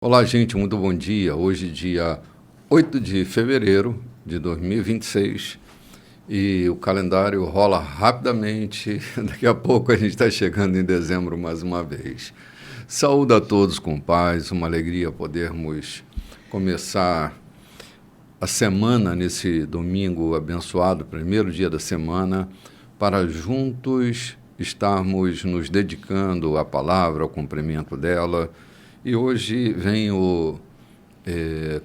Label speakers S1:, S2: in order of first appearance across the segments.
S1: Olá, gente, muito bom dia. Hoje, dia 8 de fevereiro de 2026, e o calendário rola rapidamente. Daqui a pouco a gente está chegando em dezembro mais uma vez. Saúde a todos com paz, uma alegria podermos começar a semana nesse domingo abençoado, primeiro dia da semana, para juntos estarmos nos dedicando à palavra, ao cumprimento dela. E hoje venho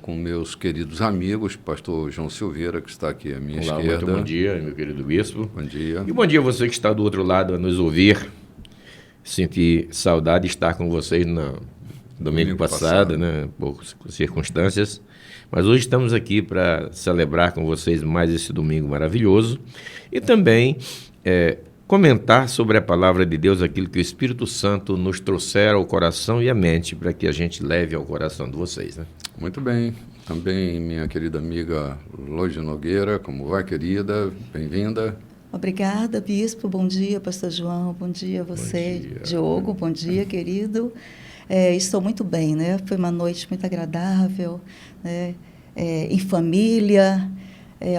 S1: com meus queridos amigos, pastor João Silveira, que está aqui à minha esquerda.
S2: Muito bom dia, meu querido bispo.
S1: Bom dia.
S2: E bom dia a você que está do outro lado a nos ouvir. Senti saudade de estar com vocês no domingo passado, né, por circunstâncias. Mas hoje estamos aqui para celebrar com vocês mais esse domingo maravilhoso e também comentar sobre a palavra de Deus, aquilo que o Espírito Santo nos trouxer ao coração e à mente, para que a gente leve ao coração de vocês, né?
S1: Muito bem. Também minha querida amiga Loide Nogueira. Como vai, querida? Bem-vinda.
S3: Obrigada, bispo. Bom dia, pastor João. Bom dia a você,
S2: Bom dia.
S3: Diogo. Bom dia, querido. Estou muito bem, né? Foi uma noite muito agradável, né? Em família,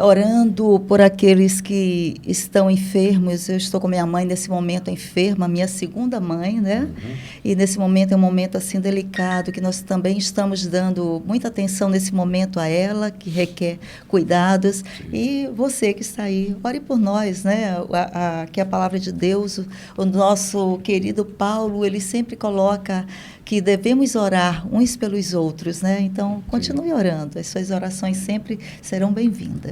S3: orando por aqueles que estão enfermos. Eu estou com minha mãe nesse momento enferma, minha segunda mãe, né? Uhum. E nesse momento é um momento assim delicado, que nós também estamos dando muita atenção nesse momento a ela, que requer cuidados. Sim. E você que está aí, ore por nós, né? Que a palavra de Deus, o nosso querido Paulo, ele sempre coloca que devemos orar uns pelos outros, né? Então, continue orando. As suas orações sempre serão bem-vindas.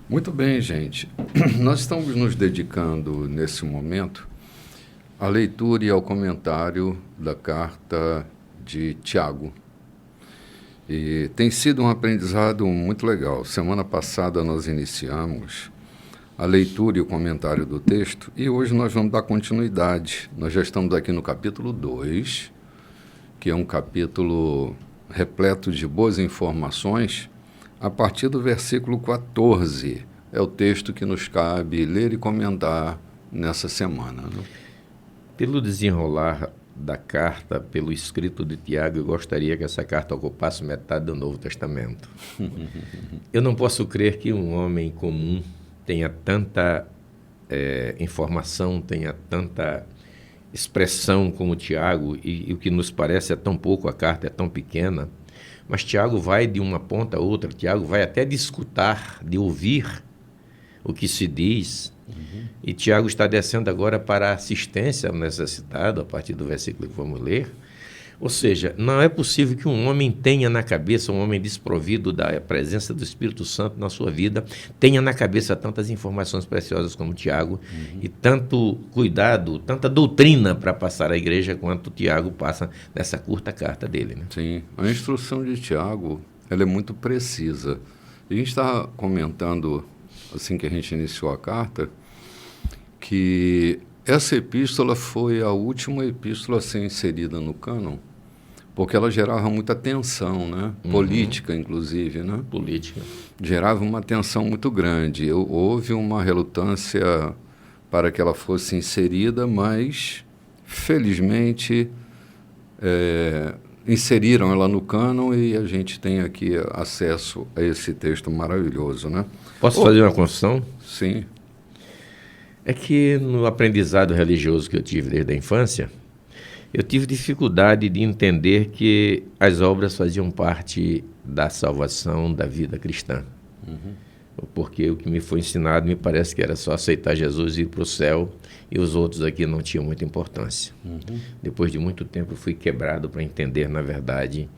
S1: Muito bem, gente. Nós estamos nos dedicando, nesse momento, à leitura e ao comentário da carta de Tiago. E tem sido um aprendizado muito legal. Semana passada nós iniciamos a leitura e o comentário do texto, e hoje nós vamos dar continuidade. Nós já estamos aqui no capítulo 2, que é um capítulo repleto de boas informações, a partir do versículo 14. É o texto que nos cabe ler e comentar nessa semana, né?
S2: Pelo desenrolar da carta, pelo escrito de Tiago, eu gostaria que essa carta ocupasse metade do Novo Testamento. Eu não posso crer que um homem comum tenha tanta informação, tenha tanta expressão como Tiago, e o que nos parece é tão pouco, a carta é tão pequena, mas Tiago vai de uma ponta a outra, Tiago vai até de escutar, de ouvir o que se diz, e Tiago está descendo agora para a assistência ao necessitado, a partir do versículo que vamos ler. Ou seja, não é possível que um homem tenha na cabeça, um homem desprovido da presença do Espírito Santo na sua vida, tenha na cabeça tantas informações preciosas como Tiago, e tanto cuidado, tanta doutrina para passar à igreja quanto Tiago passa nessa curta carta dele, né?
S1: Sim, a instrução de Tiago, ela é muito precisa. A gente está comentando, assim que a gente iniciou a carta, que essa epístola foi a última epístola a ser inserida no cânon, porque ela gerava muita tensão, né? Política, inclusive, né?
S2: Política.
S1: Gerava uma tensão muito grande. Houve uma relutância para que ela fosse inserida, mas, felizmente, inseriram ela no cânon e a gente tem aqui acesso a esse texto maravilhoso, né?
S2: Posso fazer uma confissão?
S1: Sim.
S2: É que no aprendizado religioso que eu tive desde a infância, eu tive dificuldade de entender que as obras faziam parte da salvação da vida cristã. Porque o que me foi ensinado me parece que era só aceitar Jesus e ir para o céu, e os outros aqui não tinham muita importância. Depois de muito tempo eu fui quebrado para entender, na verdade,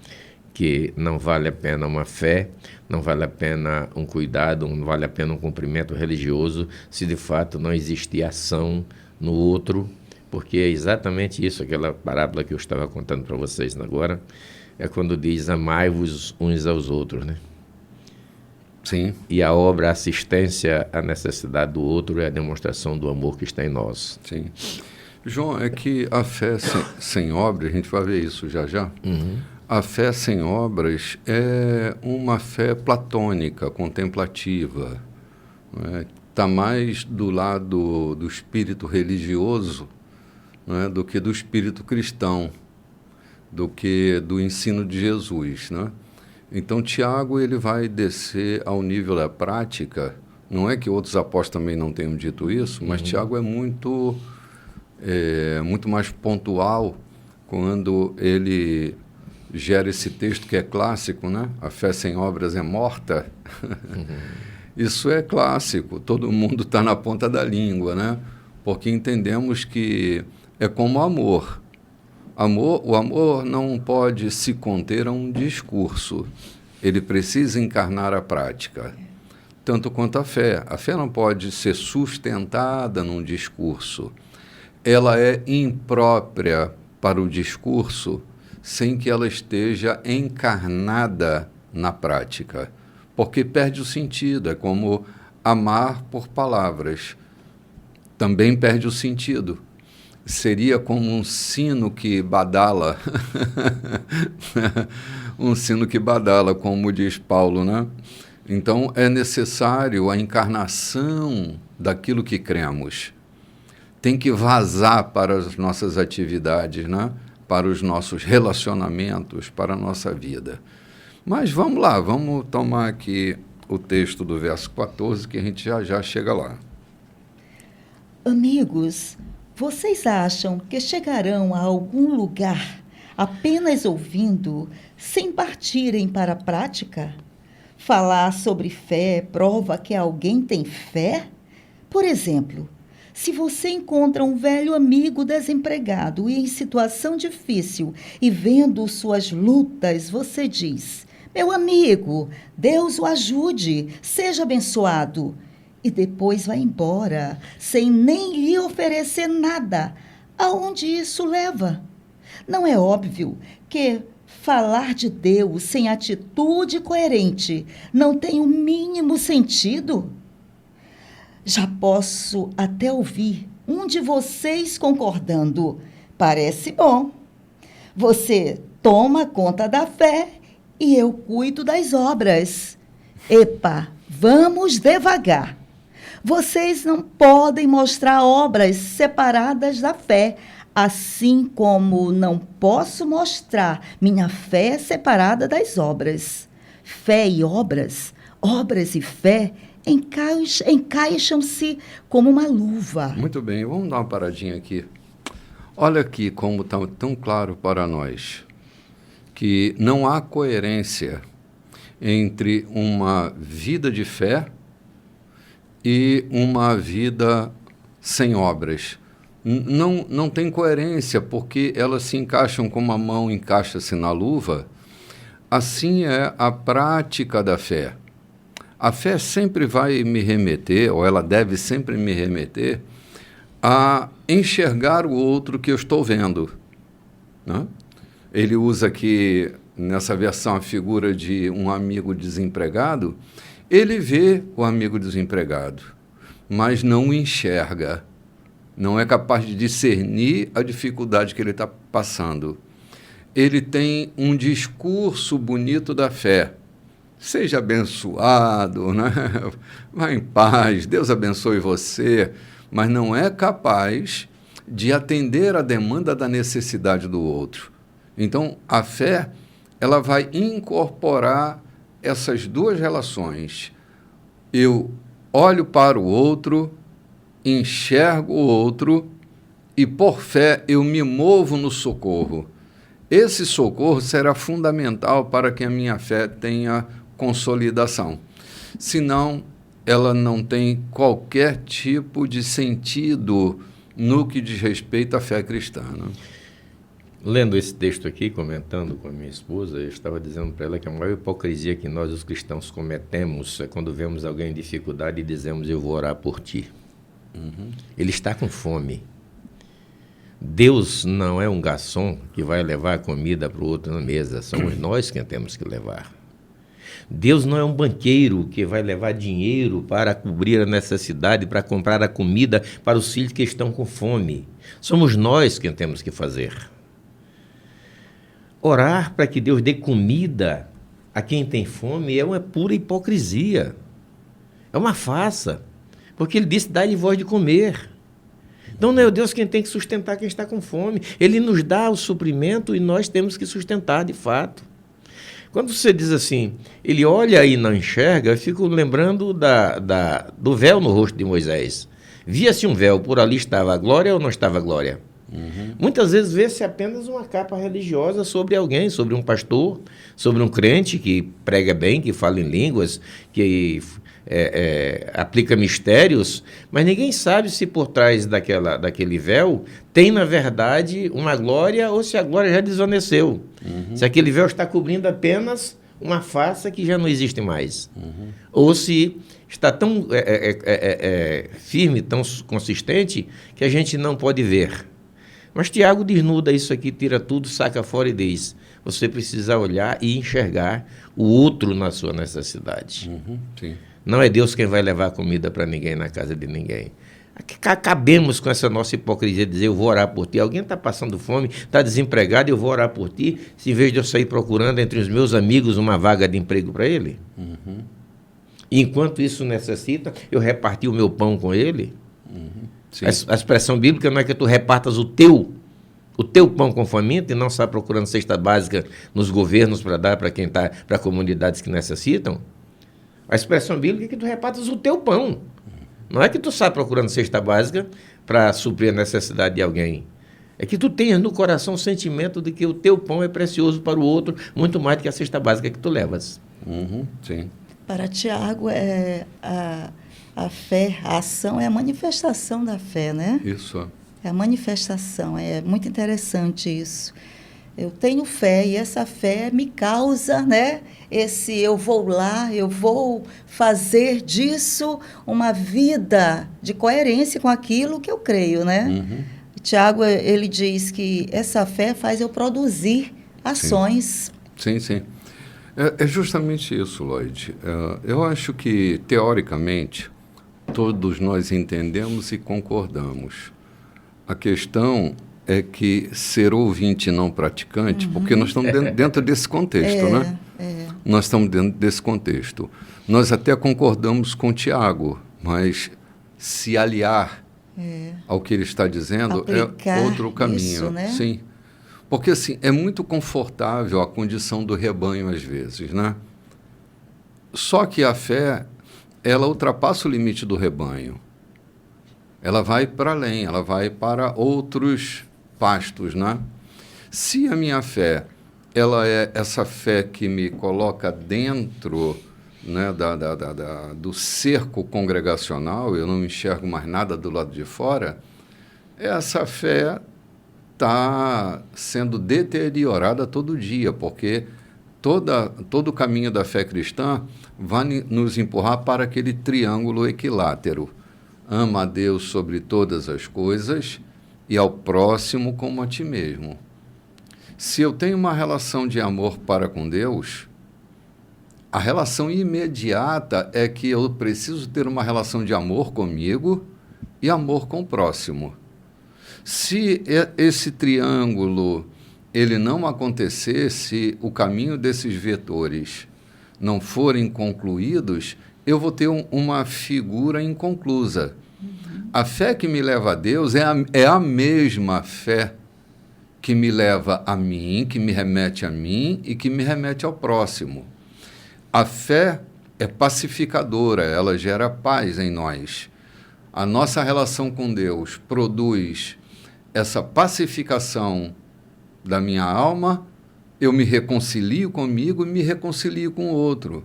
S2: que não vale a pena uma fé, não vale a pena um cuidado, não vale a pena um cumprimento religioso, se de fato não existir ação no outro, porque é exatamente isso, aquela parábola que eu estava contando para vocês agora, é quando diz amai-vos uns aos outros, né?
S1: Sim.
S2: E a obra, a assistência à necessidade do outro é a demonstração do amor que está em nós.
S1: Sim. João, é que a fé sem obra, a gente vai ver isso já já, a fé sem obras é uma fé platônica, contemplativa, está mais do lado do espírito religioso, do que do espírito cristão. do que do ensino de Jesus, né? Então, Tiago ele vai descer ao nível da prática. Não é que outros apóstolos também não tenham dito isso, mas Tiago é muito mais pontual quando ele gera esse texto que é clássico, né? A fé sem obras é morta. Isso é clássico, todo mundo está na ponta da língua, né? Porque entendemos que é como amor. O amor não pode se conter a um discurso, ele precisa encarnar a prática, tanto quanto a fé. A fé não pode ser sustentada num discurso, ela é imprópria para o discurso sem que ela esteja encarnada na prática, porque perde o sentido. É como amar por palavras, também perde o sentido. Seria como um sino que badala, um sino que badala, como diz Paulo, né? Então, é necessário a encarnação daquilo que cremos. Tem que vazar para as nossas atividades, né? Para os nossos relacionamentos, para a nossa vida. Mas vamos lá, vamos tomar aqui o texto do verso 14, que a gente já chega lá.
S3: Amigos, vocês acham que chegarão a algum lugar apenas ouvindo, sem partirem para a prática? Falar sobre fé prova que alguém tem fé? Por exemplo, se você encontra um velho amigo desempregado e em situação difícil e vendo suas lutas, você diz: meu amigo, Deus o ajude, seja abençoado. E depois vai embora, sem nem lhe oferecer nada. Aonde isso leva? Não é óbvio que falar de Deus sem atitude coerente não tem o mínimo sentido? Já posso até ouvir um de vocês concordando. Parece bom. Você toma conta da fé e eu cuido das obras. Epa, vamos devagar. Vocês não podem mostrar obras separadas da fé, assim como não posso mostrar minha fé separada das obras. Fé e obras, obras e fé encaixam-se como uma luva.
S1: Muito bem, vamos dar uma paradinha aqui. Olha aqui como está tão claro para nós que não há coerência entre uma vida de fé e uma vida sem obras. Não tem coerência, porque elas se encaixam como a mão encaixa-se na luva. Assim é a prática da fé. A fé sempre vai me remeter, ou ela deve sempre me remeter, a enxergar o outro que eu estou vendo, né? Ele usa aqui, nessa versão, a figura de um amigo desempregado. Ele vê o amigo desempregado, mas não o enxerga, não é capaz de discernir a dificuldade que ele está passando. Ele tem um discurso bonito da fé. Seja abençoado, né? Vá em paz, Deus abençoe você, mas não é capaz de atender a demanda da necessidade do outro. Então, a fé, ela vai incorporar essas duas relações. Eu olho para o outro, enxergo o outro e, por fé, eu me movo no socorro. Esse socorro será fundamental para que a minha fé tenha consolidação. Senão, ela não tem qualquer tipo de sentido no que diz respeito à fé cristã, né?
S2: Lendo esse texto aqui, comentando com a minha esposa, eu estava dizendo para ela que a maior hipocrisia que nós, os cristãos, cometemos é quando vemos alguém em dificuldade e dizemos: eu vou orar por ti. Ele está com fome. Deus não é um garçom que vai levar a comida para o outro na mesa. Somos nós quem temos que levar. Deus não é um banqueiro que vai levar dinheiro para cobrir a necessidade, para comprar a comida para os filhos que estão com fome. Somos nós quem temos que fazer. Orar para que Deus dê comida a quem tem fome é uma pura hipocrisia. É uma farsa. Porque ele disse: dá-lhe voz de comer. Então não é o Deus quem tem que sustentar quem está com fome. Ele nos dá o suprimento e nós temos que sustentar de fato. Quando você diz assim, ele olha e não enxerga, eu fico lembrando do véu no rosto de Moisés. Via-se um véu, por ali estava a glória ou não estava a glória? Muitas vezes vê-se apenas uma capa religiosa sobre alguém, sobre um pastor, sobre um crente que prega bem, que fala em línguas, que aplica mistérios, mas ninguém sabe se por trás daquele véu tem, na verdade, uma glória ou se a glória já desvaneceu. Se aquele véu está cobrindo apenas uma face que já não existe mais. Ou se está tão firme, tão consistente, que a gente não pode ver. Mas Tiago desnuda isso aqui, tira tudo, saca fora e diz: você precisa olhar e enxergar o outro na sua necessidade.
S1: Sim.
S2: Não é Deus quem vai levar comida para ninguém na casa de ninguém. Acabemos com essa nossa hipocrisia de dizer: eu vou orar por ti. Alguém está passando fome, está desempregado, eu vou orar por ti, se em vez de eu sair procurando entre os meus amigos uma vaga de emprego para ele. E enquanto isso necessita, eu reparti o meu pão com ele. A expressão bíblica não é que tu repartas o teu pão com faminto e não está procurando cesta básica nos governos para dar para quem está, para comunidades que necessitam. A expressão bíblica é que tu repartas o teu pão. Não é que tu está procurando cesta básica para suprir a necessidade de alguém. É que tu tenhas no coração o sentimento de que o teu pão é precioso para o outro, muito mais do que a cesta básica que tu levas.
S1: Sim.
S3: Para Tiago, a fé, a ação é a manifestação da fé, né?
S1: Isso.
S3: É a manifestação, é muito interessante isso. Eu tenho fé e essa fé me causa, né? Eu vou lá, eu vou fazer disso uma vida de coerência com aquilo que eu creio, né? Tiago, ele diz que essa fé faz eu produzir ações.
S1: Sim. É justamente isso, Lloyd. Eu acho que, teoricamente, todos nós entendemos e concordamos. A questão é que ser ouvinte e não praticante, porque nós estamos dentro desse contexto, né? Nós estamos dentro desse contexto. Nós até concordamos com Tiago, mas se aliar ao que ele está dizendo
S3: aplicar
S1: é outro caminho.
S3: Isso, né?
S1: Sim. Porque, assim, é muito confortável a condição do rebanho, às vezes, né? Só que a fé, ela ultrapassa o limite do rebanho. Ela vai para além, ela vai para outros pastos, né? Se a minha fé, ela é essa fé que me coloca dentro, né, do cerco congregacional, eu não enxergo mais nada do lado de fora, essa fé está sendo deteriorada todo dia, porque todo o caminho da fé cristã vai nos empurrar para aquele triângulo equilátero. Ama a Deus sobre todas as coisas e ao próximo como a ti mesmo. Se eu tenho uma relação de amor para com Deus, a relação imediata é que eu preciso ter uma relação de amor comigo e amor com o próximo. Se esse triângulo ele não acontecer, se o caminho desses vetores não forem concluídos, eu vou ter uma figura inconclusa. A fé que me leva a Deus é a mesma fé que me leva a mim, que me remete a mim e que me remete ao próximo. A fé é pacificadora, ela gera paz em nós. A nossa relação com Deus produz essa pacificação da minha alma, eu me reconcilio comigo e me reconcilio com o outro.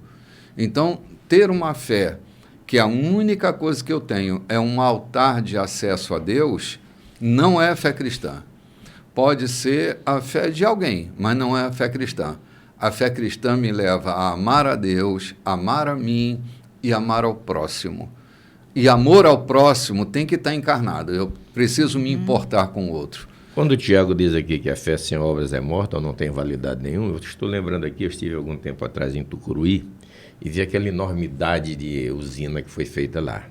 S1: Então, ter uma fé que a única coisa que eu tenho é um altar de acesso a Deus, não é a fé cristã. Pode ser a fé de alguém, mas não é a fé cristã. A fé cristã me leva a amar a Deus, amar a mim e amar ao próximo. E amor ao próximo tem que estar encarnado. Eu preciso me importar com o outro.
S2: Quando o Tiago diz aqui que a fé sem obras é morta ou não tem validade nenhuma, eu estou lembrando aqui, eu estive algum tempo atrás em Tucuruí e vi aquela enormidade de usina que foi feita lá.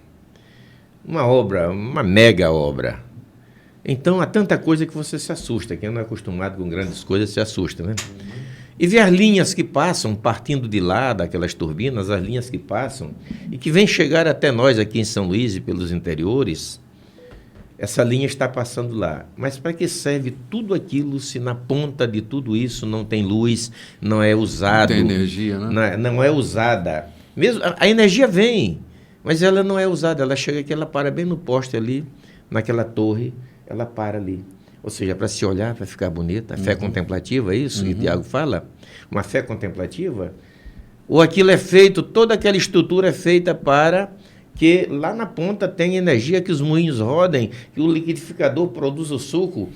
S2: Uma obra, uma mega obra. Então, há tanta coisa que você se assusta. Quem não é acostumado com grandes coisas se assusta, né? E ver as linhas que passam, partindo de lá, daquelas turbinas, as linhas que passam, e que vêm chegar até nós aqui em São Luís e pelos interiores, essa linha está passando lá. Mas para que serve tudo aquilo se na ponta de tudo isso não tem luz, não é usado?
S1: Não tem energia, né?
S2: Não é usada. Mesmo, a energia vem, mas ela não é usada. Ela chega aqui, ela para bem no poste ali, naquela torre, ela para ali. Ou seja, para se olhar, para ficar bonita. A fé contemplativa, é isso que Tiago fala? Uma fé contemplativa? Ou aquilo é feito, toda aquela estrutura é feita para que lá na ponta tem energia, que os moinhos rodem, que o liquidificador produza o suco,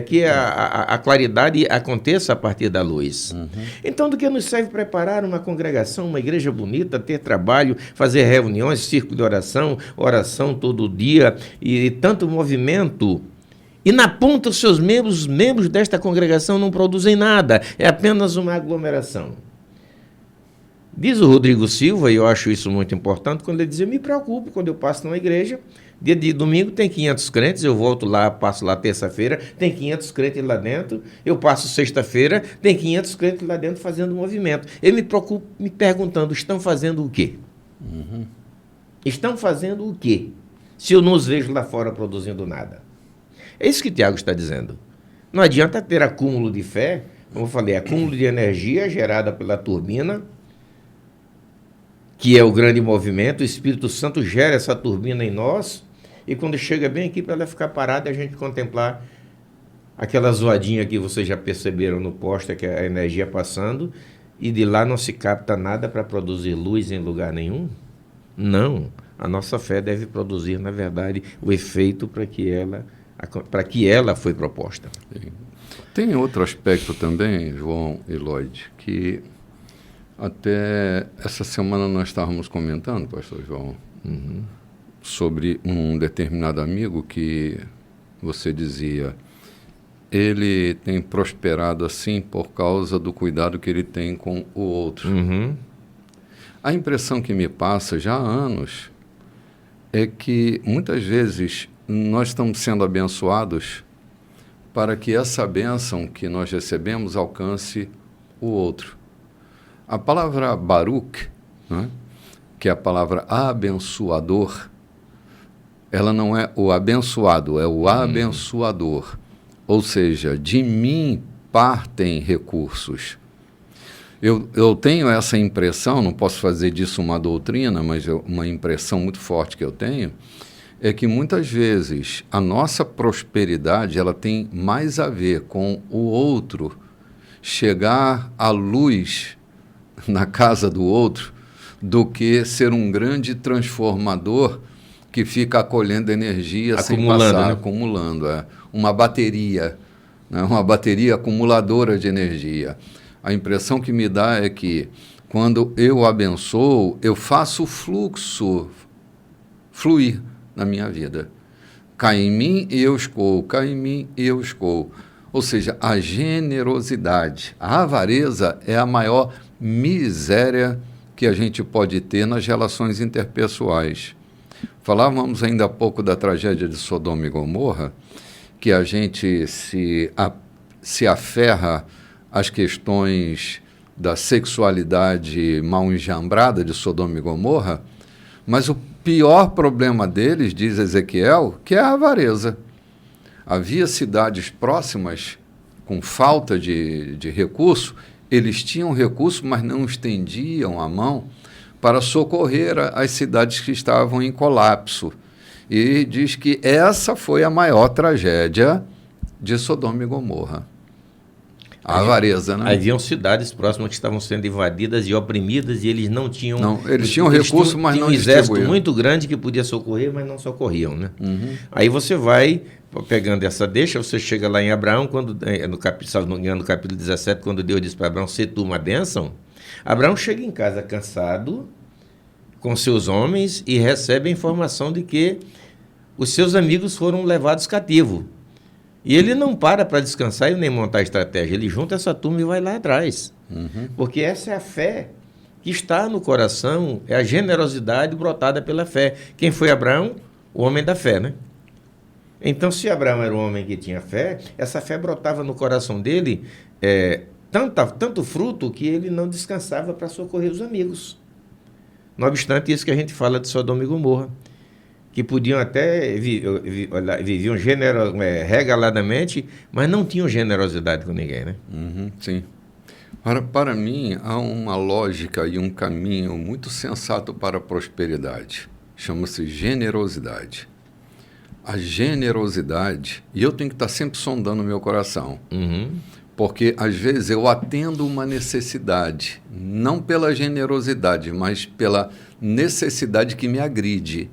S2: que a claridade aconteça a partir da luz. Então, do que nos serve preparar uma congregação, uma igreja bonita, ter trabalho, fazer reuniões, círculo de oração, oração todo dia, e tanto movimento. E na ponta os seus membros, os membros desta congregação não produzem nada, é apenas uma aglomeração. Diz o Rodrigo Silva, e eu acho isso muito importante, quando ele diz, eu me preocupo quando eu passo numa igreja, dia de domingo tem 500 crentes, eu volto lá, passo lá terça-feira, tem 500 crentes lá dentro, eu passo sexta-feira, tem 500 crentes lá dentro fazendo movimento. Eu me preocupo me perguntando, estão fazendo o quê? Estão fazendo o quê? Se eu não os vejo lá fora produzindo nada. É isso que Tiago está dizendo. Não adianta ter acúmulo de fé, como eu falei, acúmulo de energia gerada pela turbina, que é o grande movimento, o Espírito Santo gera essa turbina em nós, e quando chega bem aqui para ela ficar parada, a gente contemplar aquela zoadinha que vocês já perceberam no poste, que é a energia passando, e de lá não se capta nada para produzir luz em lugar nenhum? Não. A nossa fé deve produzir, na verdade, o efeito para que ela foi proposta.
S1: Tem outro aspecto também, João e Lloyd, que até essa semana nós estávamos comentando, pastor João, sobre um determinado amigo que você dizia, ele tem prosperado assim por causa do cuidado que ele tem com o outro. A impressão que me passa já há anos é que muitas vezes nós estamos sendo abençoados para que essa bênção que nós recebemos alcance o outro. A palavra Baruch, né, que é a palavra abençoador, ela não é o abençoado, é o abençoador. Ou seja, de mim partem recursos. Eu tenho essa impressão, não posso fazer disso uma doutrina, mas uma impressão muito forte que eu tenho, é que muitas vezes a nossa prosperidade ela tem mais a ver com o outro chegar à luz na casa do outro do que ser um grande transformador que fica acolhendo energia sem passar, acumulando. Uma bateria, né? Uma bateria acumuladora de energia. A impressão que me dá é que quando eu abençoo, eu faço o fluxo fluir na minha vida. Cai em mim e eu escoo, cai em mim e eu escoo. Ou seja, a generosidade, a avareza é a maior miséria que a gente pode ter nas relações interpessoais. Falávamos ainda há pouco da tragédia de Sodoma e Gomorra, que a gente se aferra às questões da sexualidade mal enjambrada de Sodoma e Gomorra, mas o pior problema deles, diz Ezequiel, que é a avareza. Havia cidades próximas com falta de recurso, eles tinham recurso, mas não estendiam a mão para socorrer as cidades que estavam em colapso. E diz que essa foi a maior tragédia de Sodoma e Gomorra. A avareza, né?
S2: Haviam cidades próximas que estavam sendo invadidas e oprimidas e eles não tinham...
S1: Não, eles tinham recurso, mas não distribuíam.
S2: Tinha um exército muito grande que podia socorrer, mas não socorriam, né? Aí você vai pegando essa deixa, você chega lá em Abraão, no capítulo 17, quando Deus diz para Abraão, "Se tu uma bênção", Abraão chega em casa cansado, com seus homens, e recebe a informação de que os seus amigos foram levados cativos. E ele não para descansar e nem montar estratégia. Ele junta essa turma e vai lá atrás. Porque essa é a fé que está no coração, é a generosidade brotada pela fé. Quem foi Abraão? O homem da fé, né? Então, se Abraão era um homem que tinha fé, essa fé brotava no coração dele tanto fruto que ele não descansava para socorrer os amigos. Não obstante isso que a gente fala de Sodoma e Gomorra. que podiam até viviam regaladamente, mas não tinham generosidade com ninguém, né?
S1: Sim. Para mim, há uma lógica e um caminho muito sensato para a prosperidade. Chama-se generosidade. A generosidade, e eu tenho que estar sempre sondando o meu coração, porque às vezes eu atendo uma necessidade, não pela generosidade, mas pela necessidade que me agride.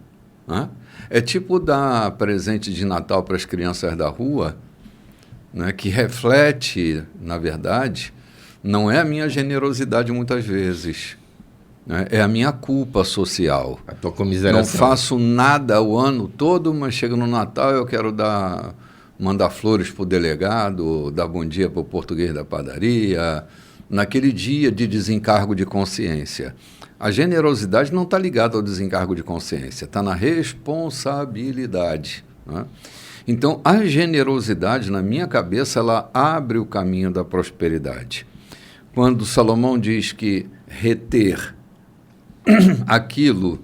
S1: Né? É tipo dar presente de Natal para as crianças da rua, né, que reflete, na verdade, não é a minha generosidade muitas vezes, né, é a minha culpa social.
S2: A tua comiseração.
S1: Não faço nada o ano todo, mas chega no Natal eu quero mandar flores para o delegado, dar bom dia para o português da padaria, naquele dia de desencargo de consciência. A generosidade não está ligada ao desencargo de consciência, está na responsabilidade. Né? Então, a generosidade, na minha cabeça, ela abre o caminho da prosperidade. Quando Salomão diz que reter aquilo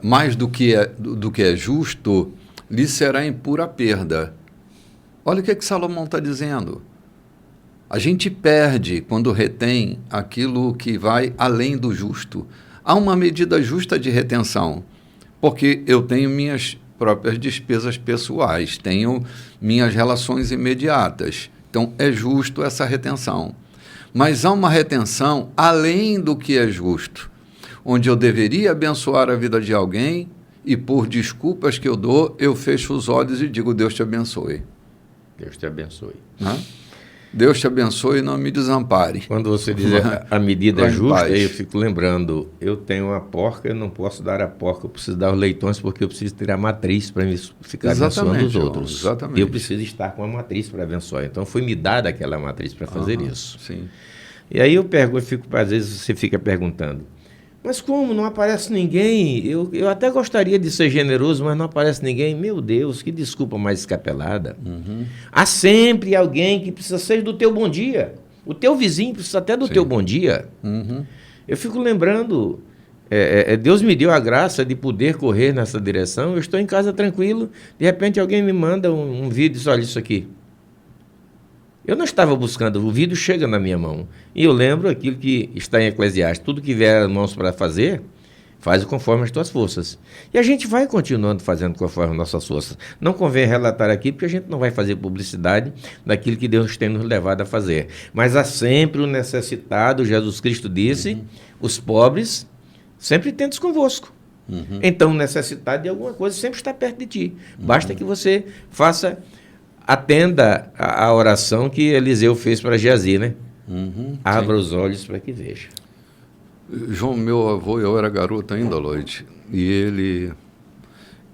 S1: mais do que é justo, lhe será em pura perda. Olha o que Salomão está dizendo. A gente perde quando retém aquilo que vai além do justo. Há uma medida justa de retenção, porque eu tenho minhas próprias despesas pessoais, tenho minhas relações imediatas. Então, é justo essa retenção. Mas há uma retenção além do que é justo, onde eu deveria abençoar a vida de alguém e, por desculpas que eu dou, eu fecho os olhos e digo, Deus te abençoe.
S2: Deus te abençoe.
S1: Né? Deus te abençoe e não me desampare.
S2: Quando você diz a medida justa, eu fico lembrando, eu tenho uma porca, eu não posso dar a porca, eu preciso dar os leitões porque eu preciso ter a matriz para ficar abençoando os outros.
S1: Exatamente.
S2: Eu preciso estar com a matriz para abençoar. Então foi me dada aquela matriz para fazer isso.
S1: Sim.
S2: E aí eu pergunto, às vezes você fica perguntando, mas como não aparece ninguém? Eu até gostaria de ser generoso, mas não aparece ninguém. Meu Deus, que desculpa mais escapelada. Há sempre alguém que precisa ser do teu bom dia. O teu vizinho precisa até do teu bom dia. Eu fico lembrando, Deus me deu a graça de poder correr nessa direção. Eu estou em casa tranquilo, de repente alguém me manda um vídeo e diz, olha isso aqui. Eu não estava buscando, o vídeo chega na minha mão. E eu lembro aquilo que está em Eclesiastes, tudo que vier às mãos para fazer, faz conforme as tuas forças. E a gente vai continuando fazendo conforme as nossas forças. Não convém relatar aqui, porque a gente não vai fazer publicidade daquilo que Deus tem nos levado a fazer. Mas há sempre o necessitado, Jesus Cristo disse, os pobres sempre tentos convosco. Então, o necessitado de alguma coisa sempre está perto de ti. Basta que você atenda a oração que Eliseu fez para Geazi, né? Abra os olhos para que veja.
S1: João, meu avô, eu era garoto ainda, Lloyd, e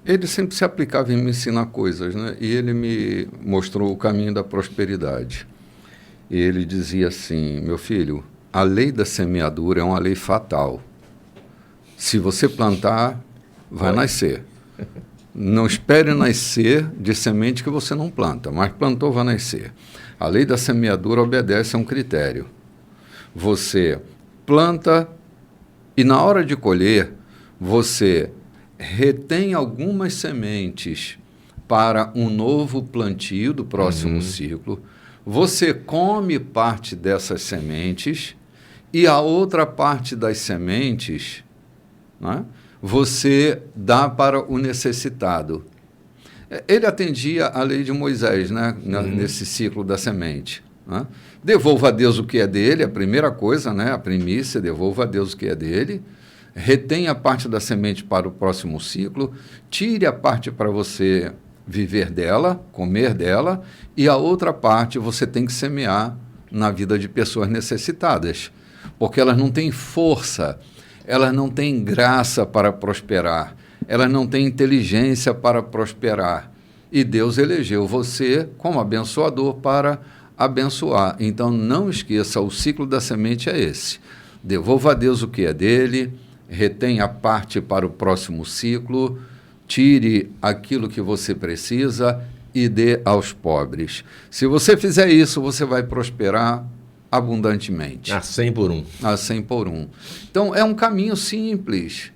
S1: ele sempre se aplicava em me ensinar coisas, né? E ele me mostrou o caminho da prosperidade. E ele dizia assim, meu filho, a lei da semeadura é uma lei fatal. Se você plantar, vai nascer. Não espere nascer de semente que você não planta, mas plantou, vai nascer. A lei da semeadura obedece a um critério. Você planta e na hora de colher, você retém algumas sementes para um novo plantio do próximo ciclo, você come parte dessas sementes e a outra parte das sementes, né, você dá para o necessitado. Ele atendia a lei de Moisés, né, nesse ciclo da semente. Né? Devolva a Deus o que é dele, a primeira coisa, né, a primícia, devolva a Deus o que é dele, retenha parte da semente para o próximo ciclo, tire a parte para você viver dela, comer dela, e a outra parte você tem que semear na vida de pessoas necessitadas, porque elas não têm força, elas não têm graça para prosperar, elas não têm inteligência para prosperar. E Deus elegeu você como abençoador para abençoar. Então, não esqueça, o ciclo da semente é esse. Devolva a Deus o que é dele, retenha a parte para o próximo ciclo, tire aquilo que você precisa e dê aos pobres. Se você fizer isso, você vai prosperar abundantemente.
S2: A 100 por 1.
S1: A 100 por 1. Então, é um caminho simples,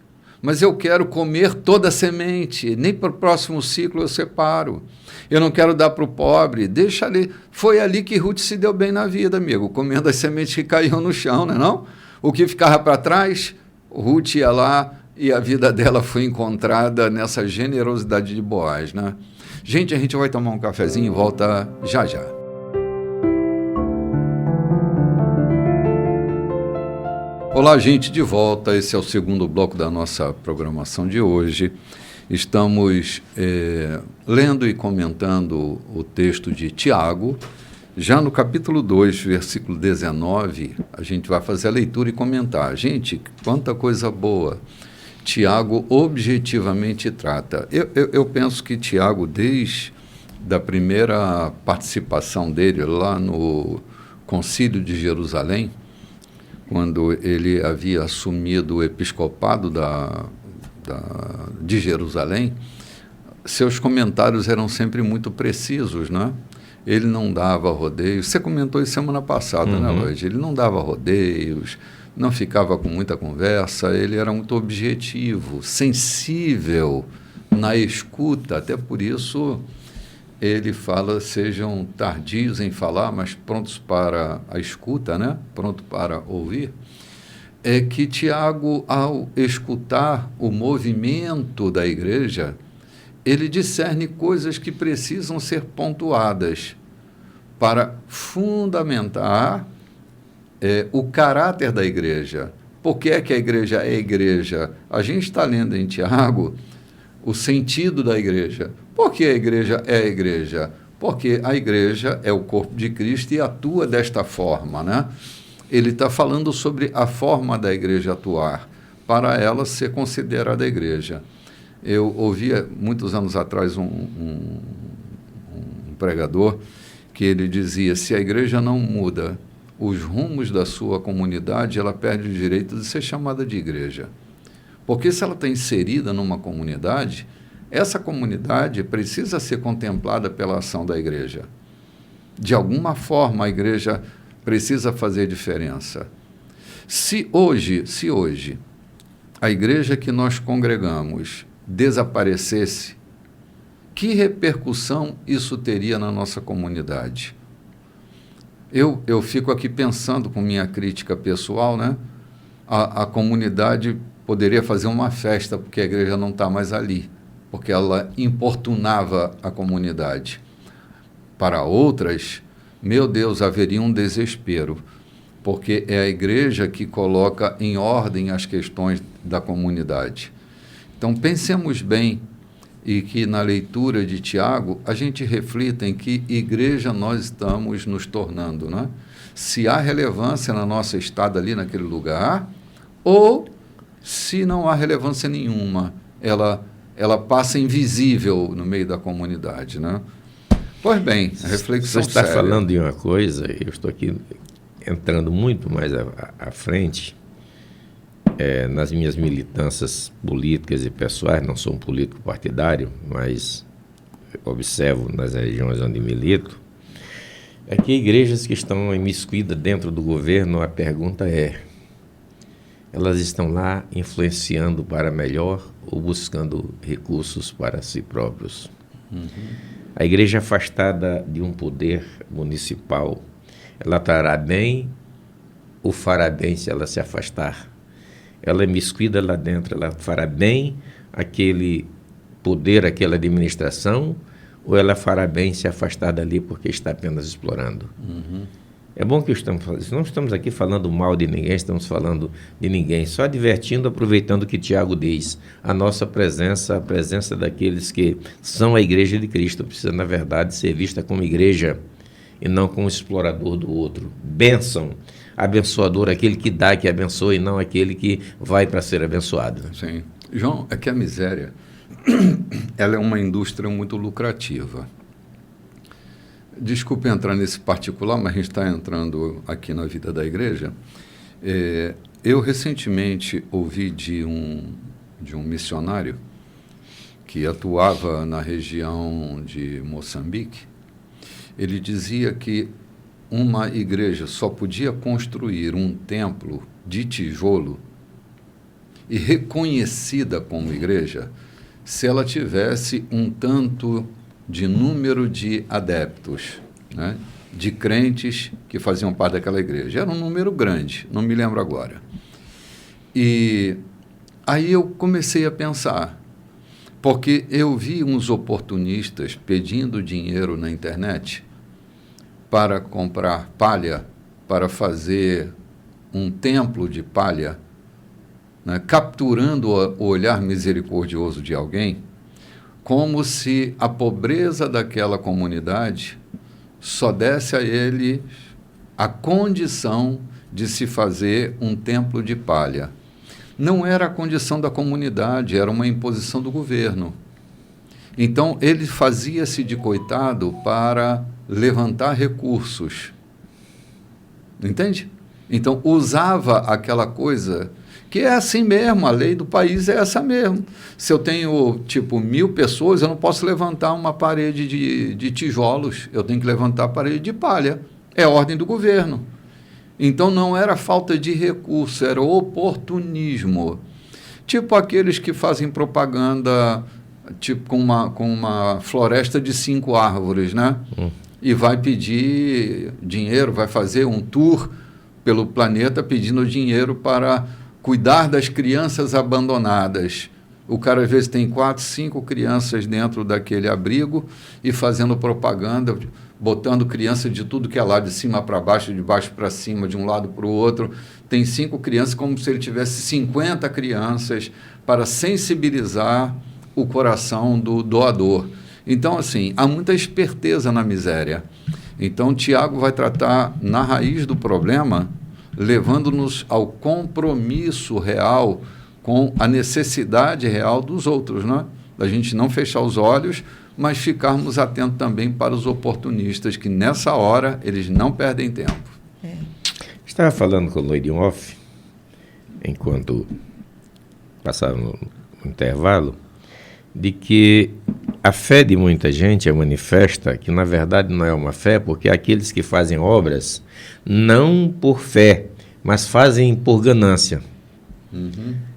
S1: mas eu quero comer toda a semente, nem para o próximo ciclo eu separo. Eu não quero dar para o pobre, deixa ali. Foi ali que Ruth se deu bem na vida, amigo, comendo as sementes que caíam no chão, não é não? O que ficava para trás, Ruth ia lá e a vida dela foi encontrada nessa generosidade de Boaz, né? Gente, a gente vai tomar um cafezinho e volta já já. Olá, gente, de volta. Esse é o segundo bloco da nossa programação de hoje. Estamos lendo e comentando o texto de Tiago. Já no capítulo 2, versículo 19, a gente vai fazer a leitura e comentar. Gente, quanta coisa boa Tiago objetivamente trata. Eu penso que Tiago, desde a primeira participação dele lá no Concílio de Jerusalém, quando ele havia assumido o episcopado de Jerusalém, seus comentários eram sempre muito precisos, né? Ele não dava rodeios. Você comentou isso semana passada, né, Luiz? Ele não dava rodeios, não ficava com muita conversa, ele era muito objetivo, sensível na escuta, até por isso ele fala, sejam tardios em falar, mas prontos para a escuta, né? Pronto para ouvir. É que Tiago, ao escutar o movimento da igreja, ele discerne coisas que precisam ser pontuadas para fundamentar o caráter da igreja. Por que é que a igreja é igreja? A gente está lendo em Tiago o sentido da igreja. Por que a igreja é a igreja? Porque a igreja é o corpo de Cristo e atua desta forma, né? Ele está falando sobre a forma da igreja atuar, para ela ser considerada igreja. Eu ouvia, muitos anos atrás, um pregador que ele dizia, se a igreja não muda os rumos da sua comunidade, ela perde o direito de ser chamada de igreja. Porque se ela está inserida numa comunidade, essa comunidade precisa ser contemplada pela ação da igreja. De alguma forma, a igreja precisa fazer diferença. Se hoje a igreja que nós congregamos desaparecesse, que repercussão isso teria na nossa comunidade? Eu fico aqui pensando com minha crítica pessoal, né? A comunidade poderia fazer uma festa porque a igreja não está mais ali, porque ela importunava a comunidade. Para outras, meu Deus, haveria um desespero, porque é a igreja que coloca em ordem as questões da comunidade. Então, pensemos bem e que na leitura de Tiago a gente reflita em que igreja nós estamos nos tornando, né? Se há relevância na nossa estada ali naquele lugar ou se não há relevância nenhuma, ela passa invisível no meio da comunidade, né? Pois bem, a reflexão
S2: Você está
S1: séria.
S2: falando de uma coisa, eu estou aqui entrando muito mais à frente, nas minhas militâncias políticas e pessoais, não sou um político partidário, mas observo nas regiões onde milito, é que igrejas que estão imiscuídas dentro do governo, a pergunta é, elas estão lá influenciando para melhor ou buscando recursos para si próprios? A igreja afastada de um poder municipal, ela trará bem ou fará bem se ela se afastar? Ela é imiscuída lá dentro, ela fará bem aquele poder, aquela administração, ou ela fará bem se afastar dali porque está apenas explorando? É bom que estamos falando, não estamos aqui falando mal de ninguém, estamos falando de ninguém, só advertindo, aproveitando o que Tiago diz, a nossa presença, a presença daqueles que são a igreja de Cristo, precisa, na verdade, ser vista como igreja e não como explorador do outro. Bênção, abençoador, aquele que dá, que abençoa, e não aquele que vai para ser abençoado.
S1: Sim. João, é que a miséria ela é uma indústria muito lucrativa. Desculpe entrar nesse particular, mas a gente está entrando aqui na vida da igreja. Eu recentemente ouvi de um missionário que atuava na região de Moçambique. Ele dizia que uma igreja só podia construir um templo de tijolo e reconhecida como igreja se ela tivesse um tanto de número de adeptos, né? De crentes que faziam parte daquela igreja. Era um número grande, não me lembro agora. E aí eu comecei a pensar, porque eu vi uns oportunistas pedindo dinheiro na internet para comprar palha, para fazer um templo de palha, né, capturando o olhar misericordioso de alguém, como se a pobreza daquela comunidade só desse a ele a condição de se fazer um templo de palha. Não era a condição da comunidade, era uma imposição do governo. Então, ele fazia-se de coitado para levantar recursos. Entende? Então, usava aquela coisa que é assim mesmo, a lei do país é essa mesmo. Se eu tenho, 1.000 pessoas, eu não posso levantar uma parede de tijolos, eu tenho que levantar a parede de palha. É a ordem do governo. Então, não era falta de recurso, era oportunismo. Tipo aqueles que fazem propaganda com uma floresta de 5 árvores, né? E vai pedir dinheiro, vai fazer um tour pelo planeta pedindo dinheiro para cuidar das crianças abandonadas. O cara, às vezes, tem 4, 5 crianças dentro daquele abrigo e fazendo propaganda, botando criança de tudo que é lá, de cima para baixo, de baixo para cima, de um lado para o outro. Tem 5 crianças, como se ele tivesse 50 crianças, para sensibilizar o coração do doador. Então, assim, há muita esperteza na miséria. Então, Tiago vai tratar na raiz do problema, levando-nos ao compromisso real com a necessidade real dos outros, né? Da gente não fechar os olhos, mas ficarmos atentos também para os oportunistas, que nessa hora eles não perdem tempo.
S2: Estava falando com o Lloyd off, enquanto passava no intervalo, de que a fé de muita gente é manifesta, que na verdade não é uma fé, porque aqueles que fazem obras não por fé, mas fazem por ganância.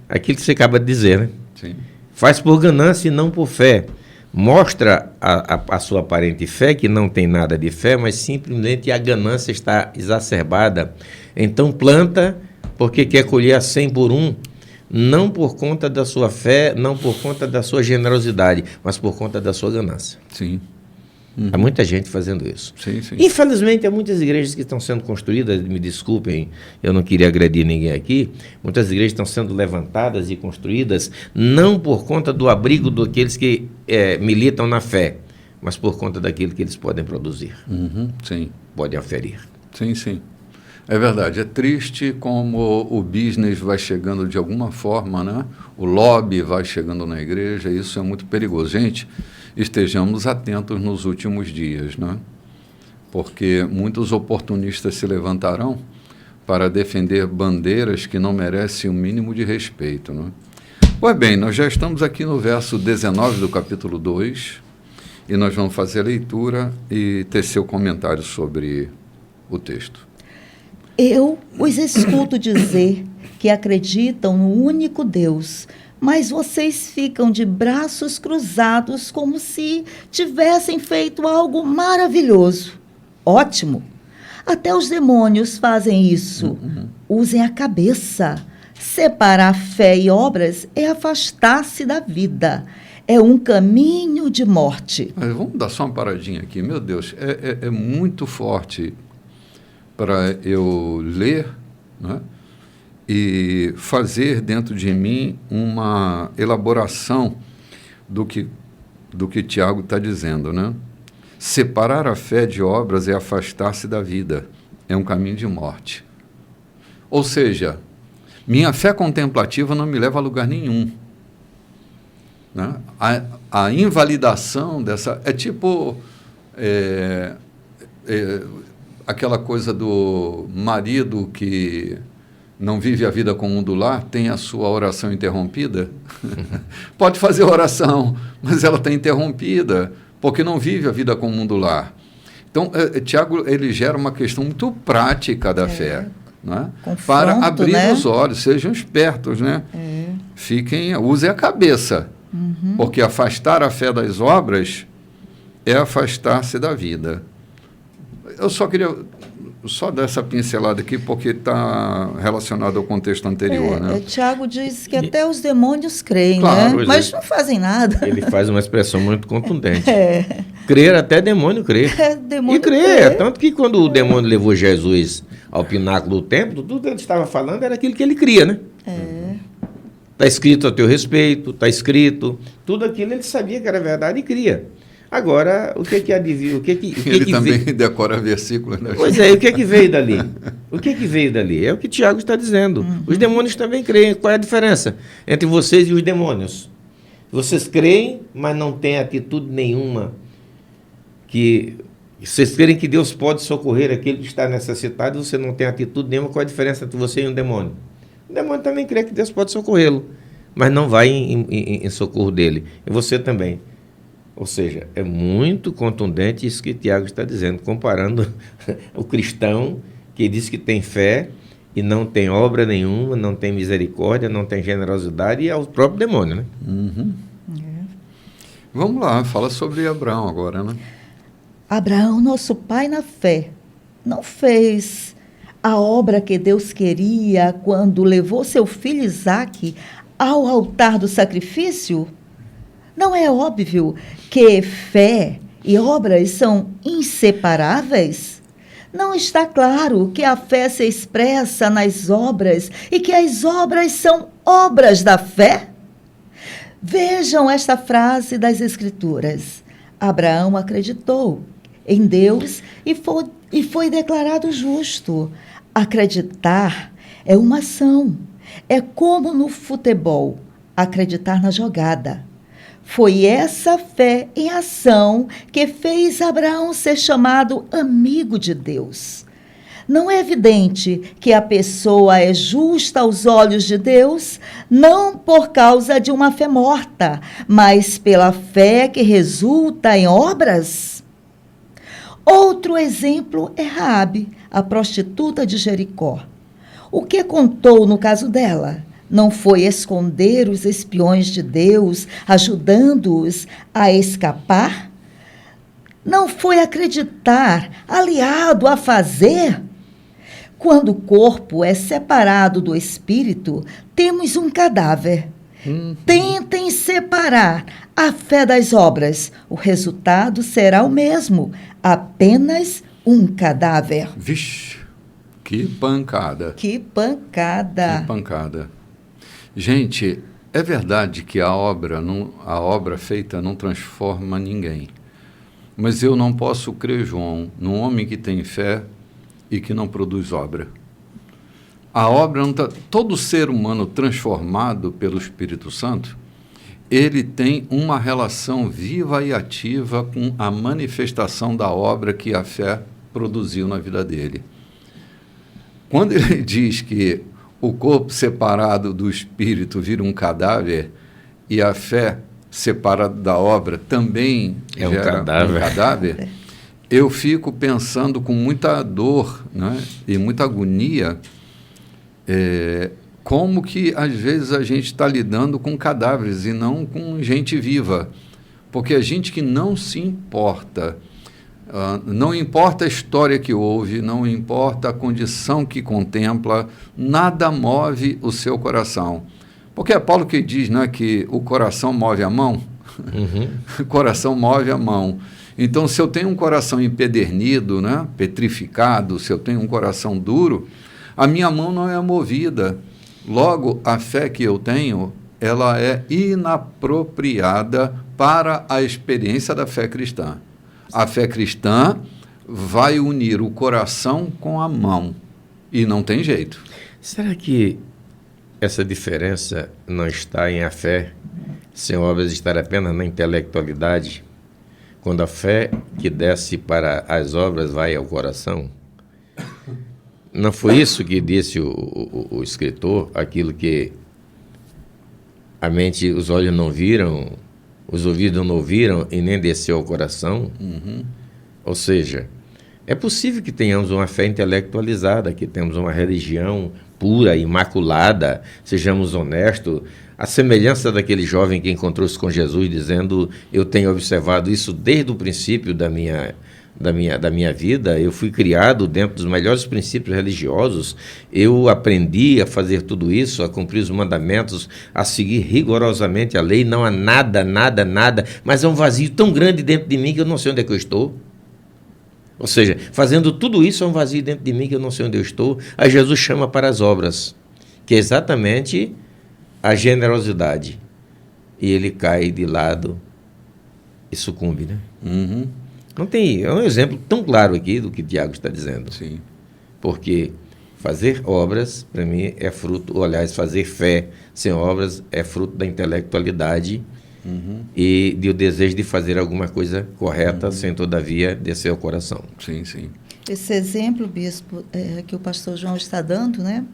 S2: Aquilo que você acaba de dizer, né?
S1: Sim.
S2: Faz por ganância e não por fé. Mostra a sua aparente fé, que não tem nada de fé, mas simplesmente a ganância está exacerbada. Então planta porque quer colher a 100 por 1, não por conta da sua fé, não por conta da sua generosidade, mas por conta da sua ganância.
S1: Sim.
S2: Há muita gente fazendo isso.
S1: Sim, sim.
S2: Infelizmente, há muitas igrejas que estão sendo construídas, me desculpem, eu não queria agredir ninguém aqui, muitas igrejas estão sendo levantadas e construídas não por conta do abrigo daqueles que militam na fé, mas por conta daquilo que eles podem produzir.
S1: Sim.
S2: Podem oferir.
S1: Sim, sim. É verdade, é triste como o business vai chegando de alguma forma, né? O lobby vai chegando na igreja, isso é muito perigoso. Gente, estejamos atentos nos últimos dias, né? Porque muitos oportunistas se levantarão para defender bandeiras que não merecem o mínimo de respeito, né? Pois bem, nós já estamos aqui no verso 19 do capítulo 2 e nós vamos fazer a leitura e tecer o comentário sobre o texto.
S3: Eu os escuto dizer que acreditam no único Deus, mas vocês ficam de braços cruzados como se tivessem feito algo maravilhoso. Ótimo! Até os demônios fazem isso. Usem a cabeça. Separar fé e obras é afastar-se da vida. É um caminho de morte.
S1: Mas vamos dar só uma paradinha aqui. Meu Deus, é muito forte para eu ler, né, e fazer dentro de mim uma elaboração do que Tiago está dizendo, né? Separar a fé de obras é afastar-se da vida, é um caminho de morte. Ou seja, minha fé contemplativa não me leva a lugar nenhum, né? A invalidação dessa... É tipo... aquela coisa do marido que não vive a vida comum do lar, tem a sua oração interrompida. Pode fazer oração, mas ela está interrompida, porque não vive a vida comum do lar. Então, Tiago, ele gera uma questão muito prática da fé. né?
S3: Confronto,
S1: Para abrir
S3: né?
S1: os olhos, sejam espertos, né? Usem a cabeça, porque afastar a fé das obras é afastar-se da vida. Eu só queria dar essa pincelada aqui, porque está relacionado ao contexto anterior, né?
S3: Tiago diz que até os demônios creem,
S1: Claro,
S3: né? Mas não fazem nada.
S2: Ele faz uma expressão muito contundente. Crer, até demônio crê.
S3: Demônio
S2: E crê.
S3: crê.
S2: Tanto que quando o demônio levou Jesus ao pináculo do templo, tudo que ele estava falando era aquilo que ele cria, né? Está escrito a teu respeito, está escrito. Tudo aquilo ele sabia que era verdade e cria. Agora, o que há de vir?
S1: Ele também decora versículos, né?
S2: Pois é, e o que veio dali? O que veio dali? É o que Tiago está dizendo. Os demônios também creem. Qual é a diferença entre vocês e os demônios? Vocês creem, mas não têm atitude nenhuma. Que vocês creem que Deus pode socorrer aquele que está necessitado, você não tem atitude nenhuma. Qual é a diferença entre você e um demônio? O demônio também crê que Deus pode socorrê-lo, mas não vai em socorro dele. E você também. Ou seja, é muito contundente isso que Tiago está dizendo, comparando o cristão que diz que tem fé e não tem obra nenhuma, não tem misericórdia, não tem generosidade, e é o próprio demônio, né?
S1: Vamos lá, fala sobre Abraão agora, né?
S3: Abraão, nosso pai na fé, não fez a obra que Deus queria quando levou seu filho Isaque ao altar do sacrifício? Não é óbvio que fé e obras são inseparáveis? Não está claro que a fé se expressa nas obras e que as obras são obras da fé? Vejam esta frase das Escrituras. Abraão acreditou em Deus e foi declarado justo. Acreditar é uma ação. É como no futebol, acreditar na jogada. Foi essa fé em ação que fez Abraão ser chamado amigo de Deus. Não é evidente que a pessoa é justa aos olhos de Deus, não por causa de uma fé morta, mas pela fé que resulta em obras? Outro exemplo é Raabe, a prostituta de Jericó. O que contou no caso dela? Não foi esconder os espiões de Deus, ajudando-os a escapar? Não foi acreditar, aliado a fazer? Quando o corpo é separado do espírito, temos um cadáver. Tentem separar a fé das obras. O resultado será o mesmo, apenas um cadáver.
S1: Vixe, que pancada.
S3: Que pancada.
S1: Que pancada. Gente, é verdade que a obra feita não transforma ninguém. Mas eu não posso crer, João, num homem que tem fé e que não produz obra. A obra não está... Todo ser humano transformado pelo Espírito Santo, ele tem uma relação viva e ativa com a manifestação da obra que a fé produziu na vida dele. Quando ele diz que o corpo separado do espírito vira um cadáver e a fé separada da obra também gera um cadáver, eu fico pensando com muita dor, né, e muita agonia, como que às vezes a gente está lidando com cadáveres e não com gente viva. Porque a gente que não se importa, não importa a história que houve, não importa a condição que contempla, nada move o seu coração. Porque é Paulo que diz, né, que o coração move a mão. O coração move a mão. Então, se eu tenho um coração empedernido, né, petrificado, se eu tenho um coração duro, a minha mão não é movida. Logo, a fé que eu tenho, ela é inapropriada para a experiência da fé cristã. A fé cristã vai unir o coração com a mão. E não tem jeito.
S2: Será que essa diferença não está em a fé sem obras estar apenas na intelectualidade? Quando a fé que desce para as obras vai ao coração? Não foi isso que disse o escritor? Aquilo que a mente, os olhos não viram, os ouvidos não ouviram e nem desceu ao coração? Ou seja, É possível que tenhamos uma fé intelectualizada, que temos uma religião pura, imaculada, sejamos honestos. A semelhança daquele jovem que encontrou-se com Jesus, dizendo: eu tenho observado isso desde o princípio da minha vida, eu fui criado dentro dos melhores princípios religiosos, eu aprendi a fazer tudo isso, a cumprir os mandamentos, a seguir rigorosamente a lei, não há nada, mas é um vazio tão grande dentro de mim que eu não sei onde é que eu estou. Ou seja, fazendo tudo isso, é um vazio dentro de mim que eu não sei onde eu estou. Aí Jesus chama para as obras, que é exatamente a generosidade. E ele cai de lado e sucumbe, né?
S1: Uhum.
S2: Não tem, é um exemplo tão claro aqui do que Tiago está dizendo.
S1: Sim.
S2: Porque fazer obras, para mim, é fruto, ou aliás, fazer fé sem obras é fruto da intelectualidade e do desejo de fazer alguma coisa correta, sem, todavia, descer ao coração.
S1: Sim, sim.
S3: Esse exemplo, bispo, que o pastor João está dando, né,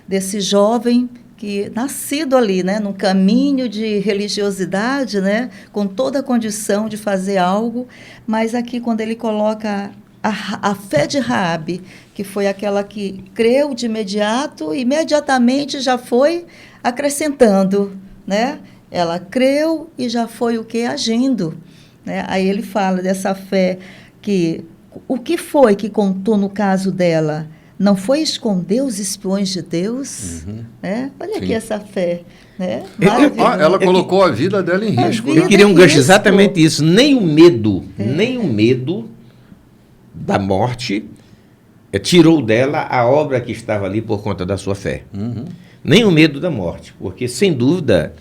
S3: desse jovem que, nascido ali, né, num caminho de religiosidade, né, com toda a condição de fazer algo, mas aqui quando ele coloca a fé de Raabe, que foi aquela que creu de imediato, imediatamente já foi acrescentando, né? Ela creu e já foi o quê? Agindo, né? Aí ele fala dessa fé que o que foi que contou no caso dela? Não foi esconder os espiões de Deus? Né? Olha aqui essa fé. Né?
S1: Ela colocou a vida dela em risco.
S2: Eu queria um gancho exatamente isso. Nem o medo da morte tirou dela a obra que estava ali por conta da sua fé. Nem o medo da morte, porque, sem dúvida,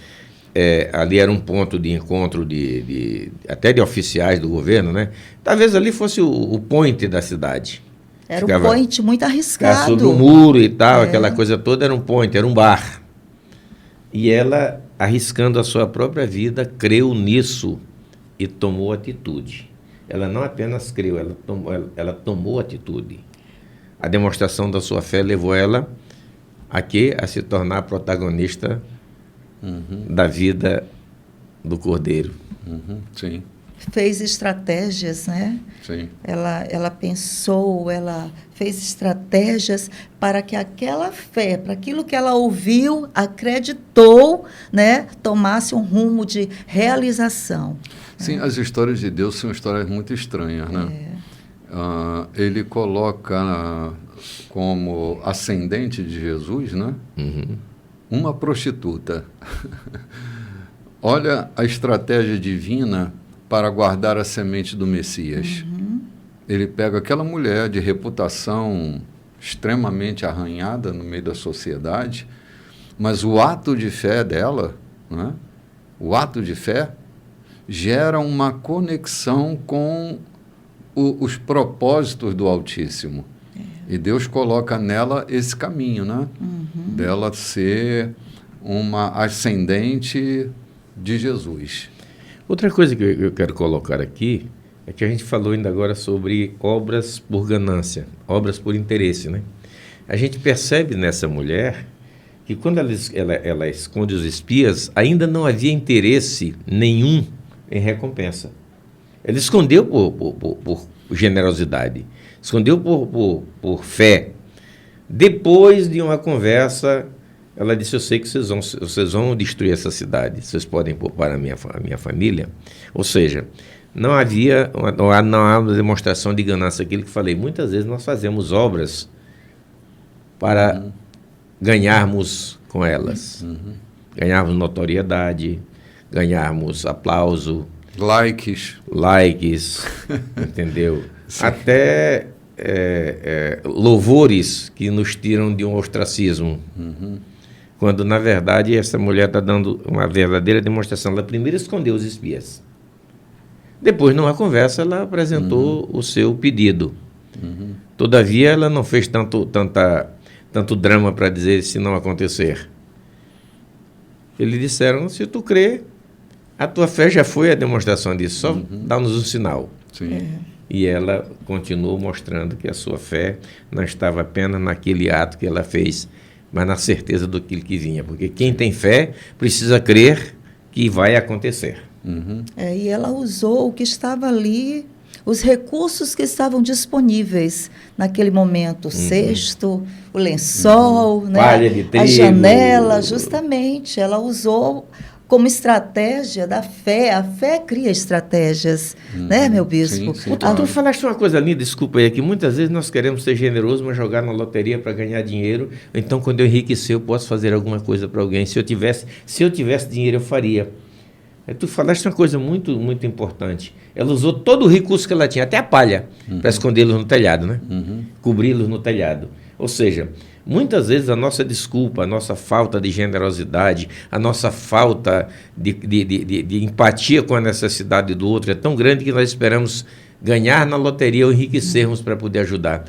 S2: ali era um ponto de encontro até de oficiais do governo, né? Talvez ali fosse o point da cidade.
S3: Era um point muito arriscado.
S2: Sobre o muro e tal, aquela coisa toda, era um point, era um bar. E ela, arriscando a sua própria vida, creu nisso e tomou atitude. Ela não apenas creu, ela tomou atitude. A demonstração da sua fé levou ela a se tornar protagonista da vida do Cordeiro.
S1: Sim.
S3: Fez estratégias, né?
S1: Sim.
S3: Ela pensou, ela fez estratégias para que aquela fé, para aquilo que ela ouviu, acreditou, né, tomasse um rumo de realização.
S1: Sim, as histórias de Deus são histórias muito estranhas, né? Ele coloca como ascendente de Jesus, né? Uma prostituta. Olha a estratégia divina para guardar a semente do Messias. Ele pega aquela mulher de reputação extremamente arranhada no meio da sociedade, mas o ato de fé dela, né? O ato de fé gera uma conexão com os propósitos do Altíssimo. E Deus coloca nela esse caminho, né? Dela ser uma ascendente de Jesus.
S2: Outra coisa que eu quero colocar aqui é que a gente falou ainda agora sobre obras por ganância, obras por interesse, né? A gente percebe nessa mulher que quando ela esconde os espias, ainda não havia interesse nenhum em recompensa. Ela escondeu por generosidade, escondeu por fé. Depois de uma conversa, ela disse: eu sei que vocês vão destruir essa cidade, vocês podem poupar a minha família. Ou seja, não há uma demonstração de ganância. Aquilo que falei, muitas vezes nós fazemos obras para ganharmos com elas. Ganharmos notoriedade, ganharmos aplauso, likes, entendeu? Sim. Até louvores que nos tiram de um ostracismo. Quando, na verdade, essa mulher está dando uma verdadeira demonstração. Ela primeiro escondeu os espias. Depois, numa conversa, ela apresentou o seu pedido. Todavia, ela não fez tanto drama para dizer se não acontecer. Eles disseram: se tu crê, a tua fé já foi a demonstração disso, só dá-nos um sinal.
S1: Sim.
S2: E ela continuou mostrando que a sua fé não estava apenas naquele ato que ela fez, mas na certeza do que vinha. Porque quem tem fé precisa crer que vai acontecer.
S3: E ela usou o que estava ali os recursos que estavam disponíveis naquele momento, o cesto, o lençol, né?
S2: Palha de
S3: a
S2: trigo.
S3: janela, justamente, ela usou como estratégia da fé. A fé cria estratégias, né, meu bispo?
S1: Sim,
S2: Tu falaste uma coisa linda, desculpa aí, que muitas vezes nós queremos ser generosos, mas jogar na loteria para ganhar dinheiro. Então, quando eu enriquecer, eu posso fazer alguma coisa para alguém. Se eu tivesse dinheiro, eu faria. Tu falaste uma coisa muito, muito importante. Ela usou todo o recurso que ela tinha, até a palha, para escondê-los no telhado, né? Cobri-los no telhado. Ou seja, muitas vezes a nossa desculpa, a nossa falta de generosidade, a nossa falta de empatia com a necessidade do outro é tão grande que nós esperamos ganhar na loteria ou enriquecermos para poder ajudar.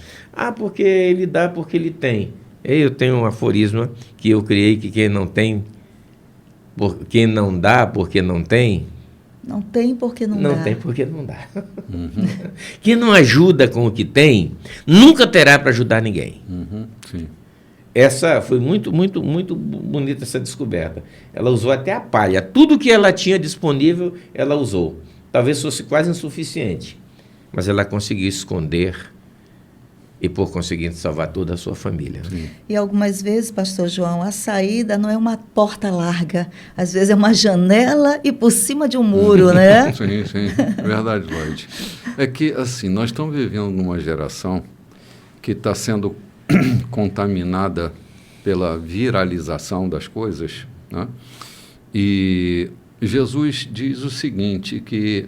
S2: Porque ele dá porque ele tem. Eu tenho um aforismo que eu criei, que quem não dá porque não tem...
S3: Não tem porque não dá.
S2: Não tem porque não dá. Quem não ajuda com o que tem, nunca terá para ajudar ninguém.
S1: Sim.
S2: Essa foi muito, muito, muito bonita essa descoberta. Ela usou até a palha. Tudo que ela tinha disponível, ela usou. Talvez fosse quase insuficiente, mas ela conseguiu esconder e, por conseguinte, salvar toda a sua família.
S3: E algumas vezes, pastor João, a saída não é uma porta larga. Às vezes é uma janela e por cima de um muro, né?
S1: Sim. Verdade, Lloyd. É que, assim, nós estamos vivendo numa geração que está sendo contaminada pela viralização das coisas, né? E Jesus diz o seguinte, que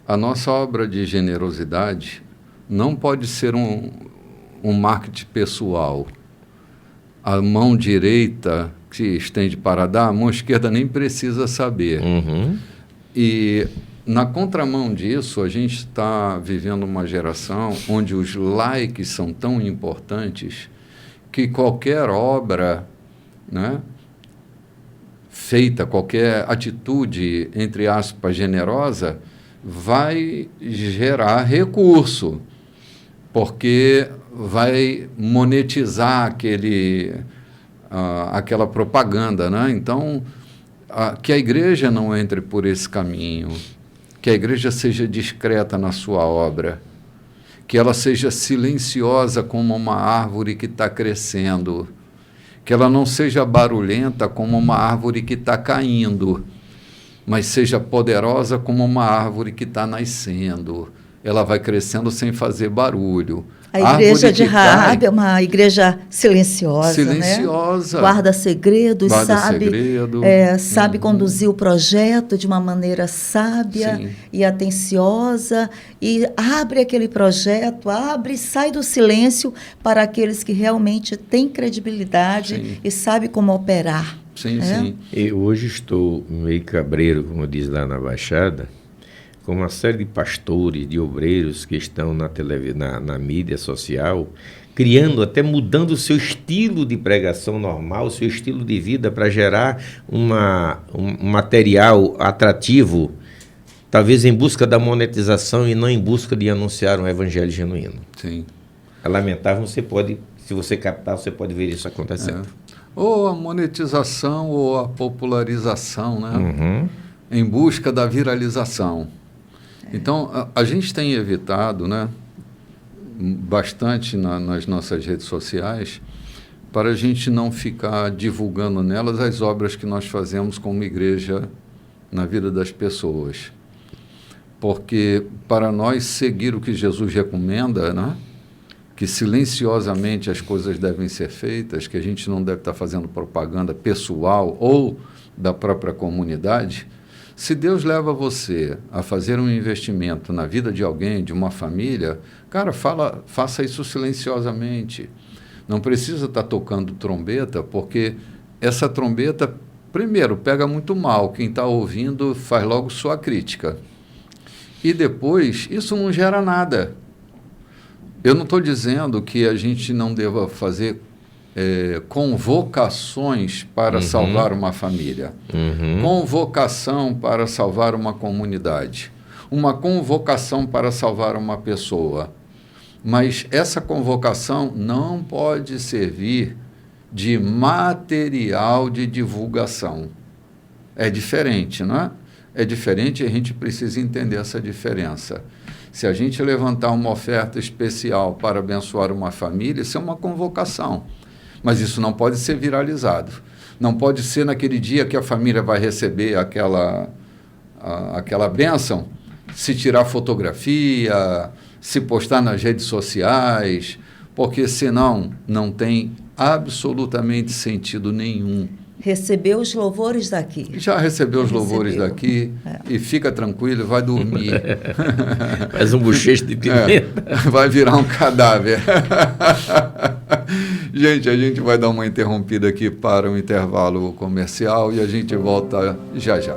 S1: a nossa obra de generosidade não pode ser um marketing pessoal. A mão direita que estende para dar, a mão esquerda nem precisa saber. E, na contramão disso, a gente está vivendo uma geração onde os likes são tão importantes que qualquer obra, né, feita, qualquer atitude, entre aspas, generosa, vai gerar recurso, porque vai monetizar aquela propaganda, né? Então, que a igreja não entre por esse caminho, que a igreja seja discreta na sua obra, que ela seja silenciosa como uma árvore que está crescendo, que ela não seja barulhenta como uma árvore que está caindo, mas seja poderosa como uma árvore que está nascendo. Ela vai crescendo sem fazer barulho.
S3: A igreja de Raabe é uma igreja silenciosa,
S1: silenciosa,
S3: né? Guarda segredos, sabe
S1: Uhum.
S3: conduzir o projeto de uma maneira sábia
S1: Sim.
S3: e atenciosa, e abre aquele projeto, abre e sai do silêncio para aqueles que realmente têm credibilidade
S1: Sim.
S3: e sabem como operar.
S1: Sim,
S3: né?
S1: sim.
S2: Eu hoje estou meio cabreiro, como diz lá na Baixada, com uma série de pastores, de obreiros que estão na mídia social, mudando o seu estilo de pregação normal, o seu estilo de vida para gerar um material atrativo, talvez em busca da monetização e não em busca de anunciar um evangelho genuíno.
S1: Sim.
S2: É lamentável, se você captar, você pode ver isso acontecendo.
S1: Ou a monetização ou a popularização, né? Em busca da viralização. Então, a gente tem evitado, né, bastante nas nossas redes sociais, para a gente não ficar divulgando nelas as obras que nós fazemos como igreja na vida das pessoas. Porque, para nós seguir o que Jesus recomenda, né, que silenciosamente as coisas devem ser feitas, que a gente não deve estar fazendo propaganda pessoal ou da própria comunidade. Se Deus leva você a fazer um investimento na vida de alguém, de uma família, cara, faça isso silenciosamente. Não precisa estar tocando trombeta, porque essa trombeta, primeiro, pega muito mal. Quem está ouvindo faz logo sua crítica. E depois, isso não gera nada. Eu não estou dizendo que a gente não deva fazer convocações para salvar uma família, convocação para salvar uma comunidade, uma convocação para salvar uma pessoa. Mas essa convocação não pode servir de material de divulgação. É diferente, não é? É diferente e a gente precisa entender essa diferença. Se a gente levantar uma oferta especial para abençoar uma família, isso é uma convocação. Mas isso não pode ser viralizado. Não pode ser naquele dia que a família vai receber aquela bênção, se tirar fotografia, se postar nas redes sociais, porque senão não tem absolutamente sentido nenhum.
S3: Recebeu os louvores daqui.
S1: Já recebeu os louvores daqui e fica tranquilo, vai dormir.
S2: Faz um bochecho de pimenta.
S1: Vai virar um cadáver. Gente, a gente vai dar uma interrompida aqui para um intervalo comercial e a gente volta já já.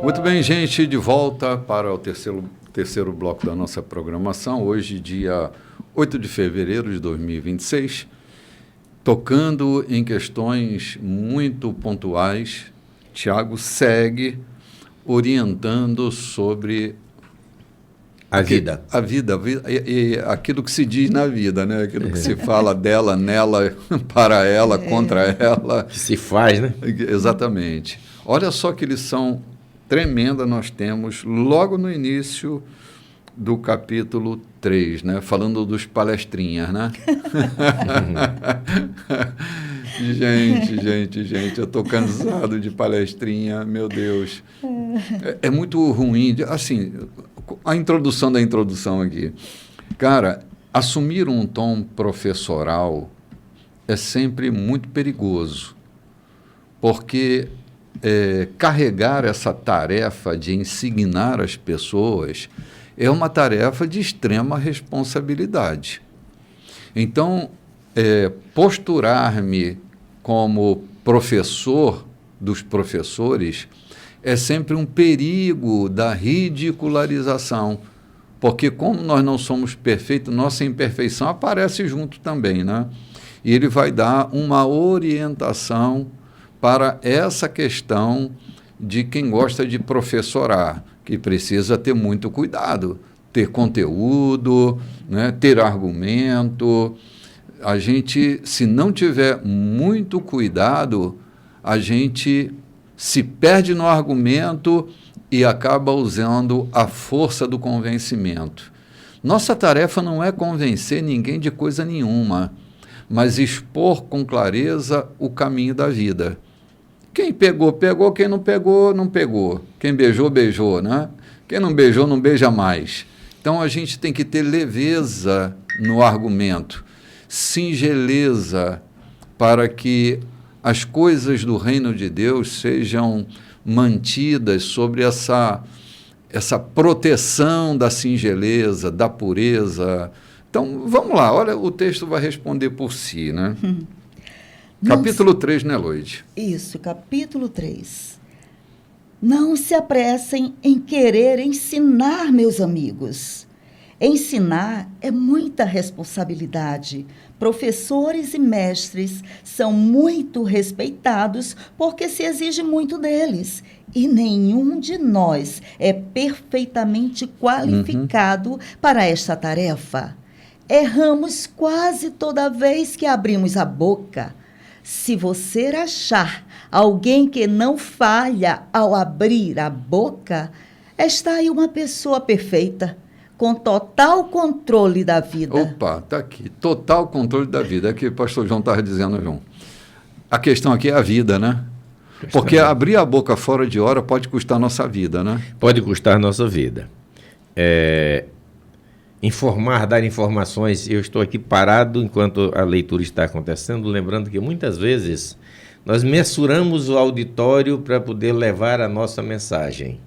S1: Muito bem, gente, de volta para o terceiro bloco da nossa programação. Hoje, dia 8 de fevereiro de 2026, tocando em questões muito pontuais. Tiago segue orientando sobre
S2: a vida
S1: e aquilo que se diz na vida, né? Aquilo que se fala dela, nela, para ela, contra ela.
S2: Que se faz, né?
S1: Exatamente. Olha só que lição tremenda nós temos logo no início do capítulo 3, né? Falando dos palestrinhas, né? Gente, eu estou cansado de palestrinha, meu Deus. É muito ruim. Assim, a introdução da introdução aqui. Cara, assumir um tom professoral é sempre muito perigoso, porque carregar essa tarefa de ensinar as pessoas é uma tarefa de extrema responsabilidade. Então, posturar-me como professor dos professores é sempre um perigo da ridicularização, porque como nós não somos perfeitos, nossa imperfeição aparece junto também, né? E ele vai dar uma orientação para essa questão de quem gosta de professorar, que precisa ter muito cuidado, ter conteúdo, né, ter argumento. A gente, se não tiver muito cuidado, a gente se perde no argumento e acaba usando a força do convencimento. Nossa tarefa não é convencer ninguém de coisa nenhuma, mas expor com clareza o caminho da vida. Quem pegou, pegou. Quem não pegou, não pegou. Quem beijou, beijou, né? Quem não beijou, não beija mais. Então, a gente tem que ter leveza no argumento, singeleza, para que as coisas do reino de Deus sejam mantidas sobre essa proteção da singeleza, da pureza. Então, vamos lá. Olha, o texto vai responder por si, né? Capítulo 3, né, Loide?
S3: Isso, capítulo 3. Não se apressem em querer ensinar, meus amigos. Ensinar é muita responsabilidade. Professores e mestres são muito respeitados porque se exige muito deles. E nenhum de nós é perfeitamente qualificado para esta tarefa. Erramos quase toda vez que abrimos a boca. Se você achar alguém que não falha ao abrir a boca, está aí uma pessoa perfeita, com total controle da vida.
S1: Opa, está aqui. Total controle da vida. É que o pastor João estava dizendo, João. A questão aqui é a vida, né? Porque abrir a boca fora de hora pode custar a nossa vida, né?
S2: Pode custar a nossa vida. Informar, dar informações. Eu estou aqui parado enquanto a leitura está acontecendo, lembrando que muitas vezes nós mensuramos o auditório para poder levar a nossa mensagem.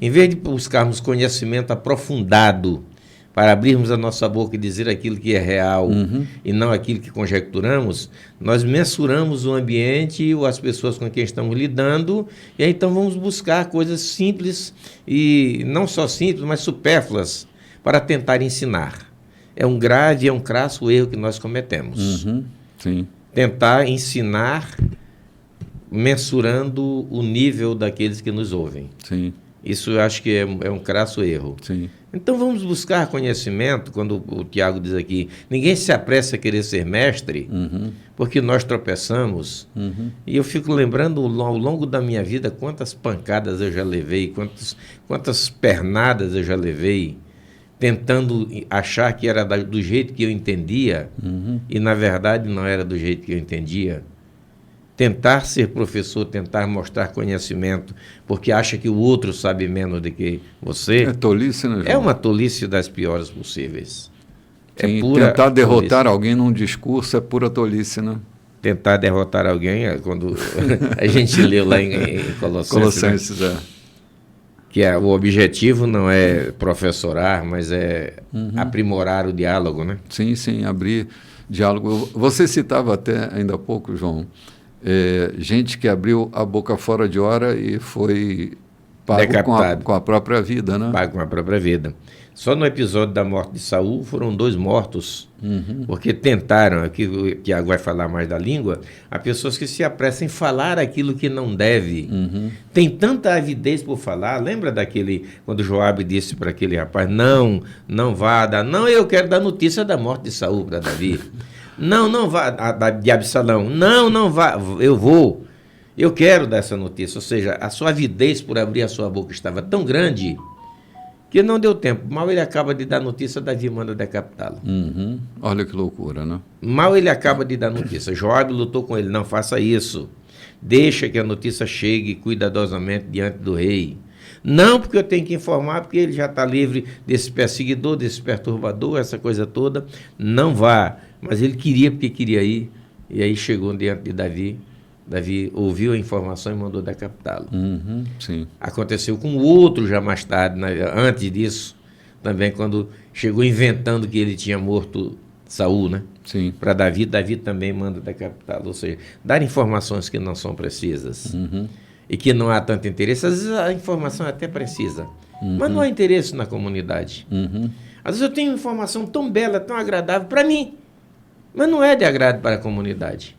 S2: Em vez de buscarmos conhecimento aprofundado para abrirmos a nossa boca e dizer aquilo que é real e não aquilo que conjecturamos, nós mensuramos o ambiente e as pessoas com quem estamos lidando, e aí então vamos buscar coisas simples, e não só simples, mas supérfluas, para tentar ensinar. É um grave, é um crasso erro que nós cometemos.
S1: Sim.
S2: Tentar ensinar mensurando o nível daqueles que nos ouvem.
S1: Sim.
S2: Isso eu acho que é um crasso erro.
S1: Sim.
S2: Então vamos buscar conhecimento, quando o Tiago diz aqui, ninguém se apressa a querer ser mestre, porque nós tropeçamos. E eu fico lembrando ao longo da minha vida quantas pancadas eu já levei, quantas pernadas eu já levei, tentando achar que era do jeito que eu entendia, e na verdade não era do jeito que eu entendia. Tentar ser professor, tentar mostrar conhecimento, porque acha que o outro sabe menos do que você.
S1: É tolice, né, João?
S2: É uma tolice das piores possíveis.
S1: Sim,
S2: É pura
S1: tentar derrotar
S2: tolice.
S1: alguém num discurso é pura tolice, né?
S2: Tentar derrotar alguém, quando a gente leu lá em Colossenses, né? Que o objetivo não é professorar, mas é aprimorar o diálogo, né?
S1: Sim, sim, abrir diálogo. Você citava até ainda há pouco, João, gente que abriu a boca fora de hora e foi pago com a própria vida, né?
S2: Pago com a própria vida. Só no episódio da morte de Saul foram 2 mortos, porque tentaram, aqui o Tiago vai falar mais da língua, há pessoas que se apressam em falar aquilo que não deve. Tem tanta avidez por falar. Lembra quando Joabe disse para aquele rapaz, não vá dar, não, eu quero dar notícia da morte de Saul para Davi. Não vá, de Absalão, não vá, eu quero dar essa notícia. Ou seja, a sua avidez por abrir a sua boca estava tão grande que não deu tempo. Mal ele acaba de dar notícia, Davi manda decapitá-lo.
S1: Olha que loucura, né?
S2: Mal ele acaba de dar notícia. Joabe lutou com ele, não faça isso. Deixa que a notícia chegue cuidadosamente diante do rei. Não porque eu tenho que informar, porque ele já está livre desse perseguidor, desse perturbador, essa coisa toda. Não vá. Mas ele queria porque queria ir. E aí chegou diante de Davi. Davi ouviu a informação e mandou decapitá-lo.
S1: Sim.
S2: Aconteceu com o outro já mais tarde, antes disso, também quando chegou inventando que ele tinha morto Saul, né?
S1: Sim.
S2: Para Davi também manda decapitá-lo. Ou seja, dar informações que não são precisas e que não há tanto interesse. Às vezes a informação é até precisa, mas não há interesse na comunidade. Às vezes eu tenho informação tão bela, tão agradável para mim, mas não é de agrado para a comunidade.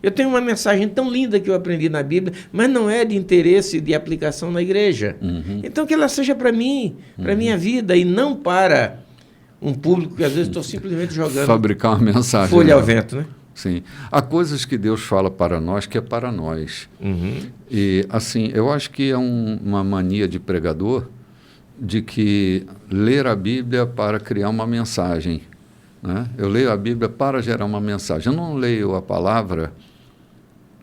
S2: Eu tenho uma mensagem tão linda que eu aprendi na Bíblia, mas não é de interesse de aplicação na igreja. Então que ela seja para mim, para a minha vida, e não para um público que às vezes estou simplesmente jogando
S1: fabricar uma mensagem,
S2: folha ao vento, né?
S1: Sim. Há coisas que Deus fala para nós que é para nós. E, assim, eu acho que é uma mania de pregador de que ler a Bíblia para criar uma mensagem, né? Eu leio a Bíblia para gerar uma mensagem. Eu não leio a palavra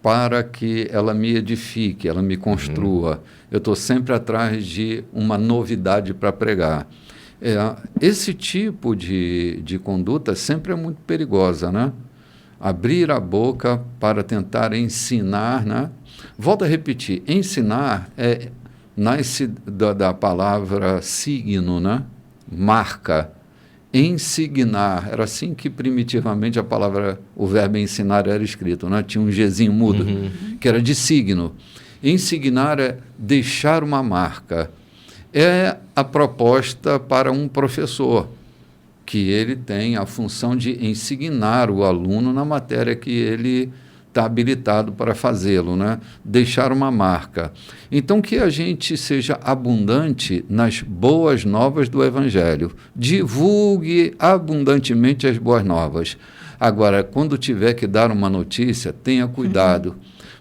S1: para que ela me edifique, ela me construa. Eu estou sempre atrás de uma novidade para pregar. Esse tipo de conduta sempre é muito perigosa, né? Abrir a boca para tentar ensinar, né? Volto a repetir, ensinar nasce da palavra signo, né? Marca. Ensignar, era assim que primitivamente o verbo ensinar era escrito, né? Tinha um Gzinho mudo, que era de signo. Ensignar é deixar uma marca. É a proposta para um professor, que ele tem a função de ensignar o aluno na matéria que ele está habilitado para fazê-lo, né? Deixar uma marca. Então, que a gente seja abundante nas boas novas do Evangelho. Divulgue abundantemente as boas novas. Agora, quando tiver que dar uma notícia, tenha cuidado,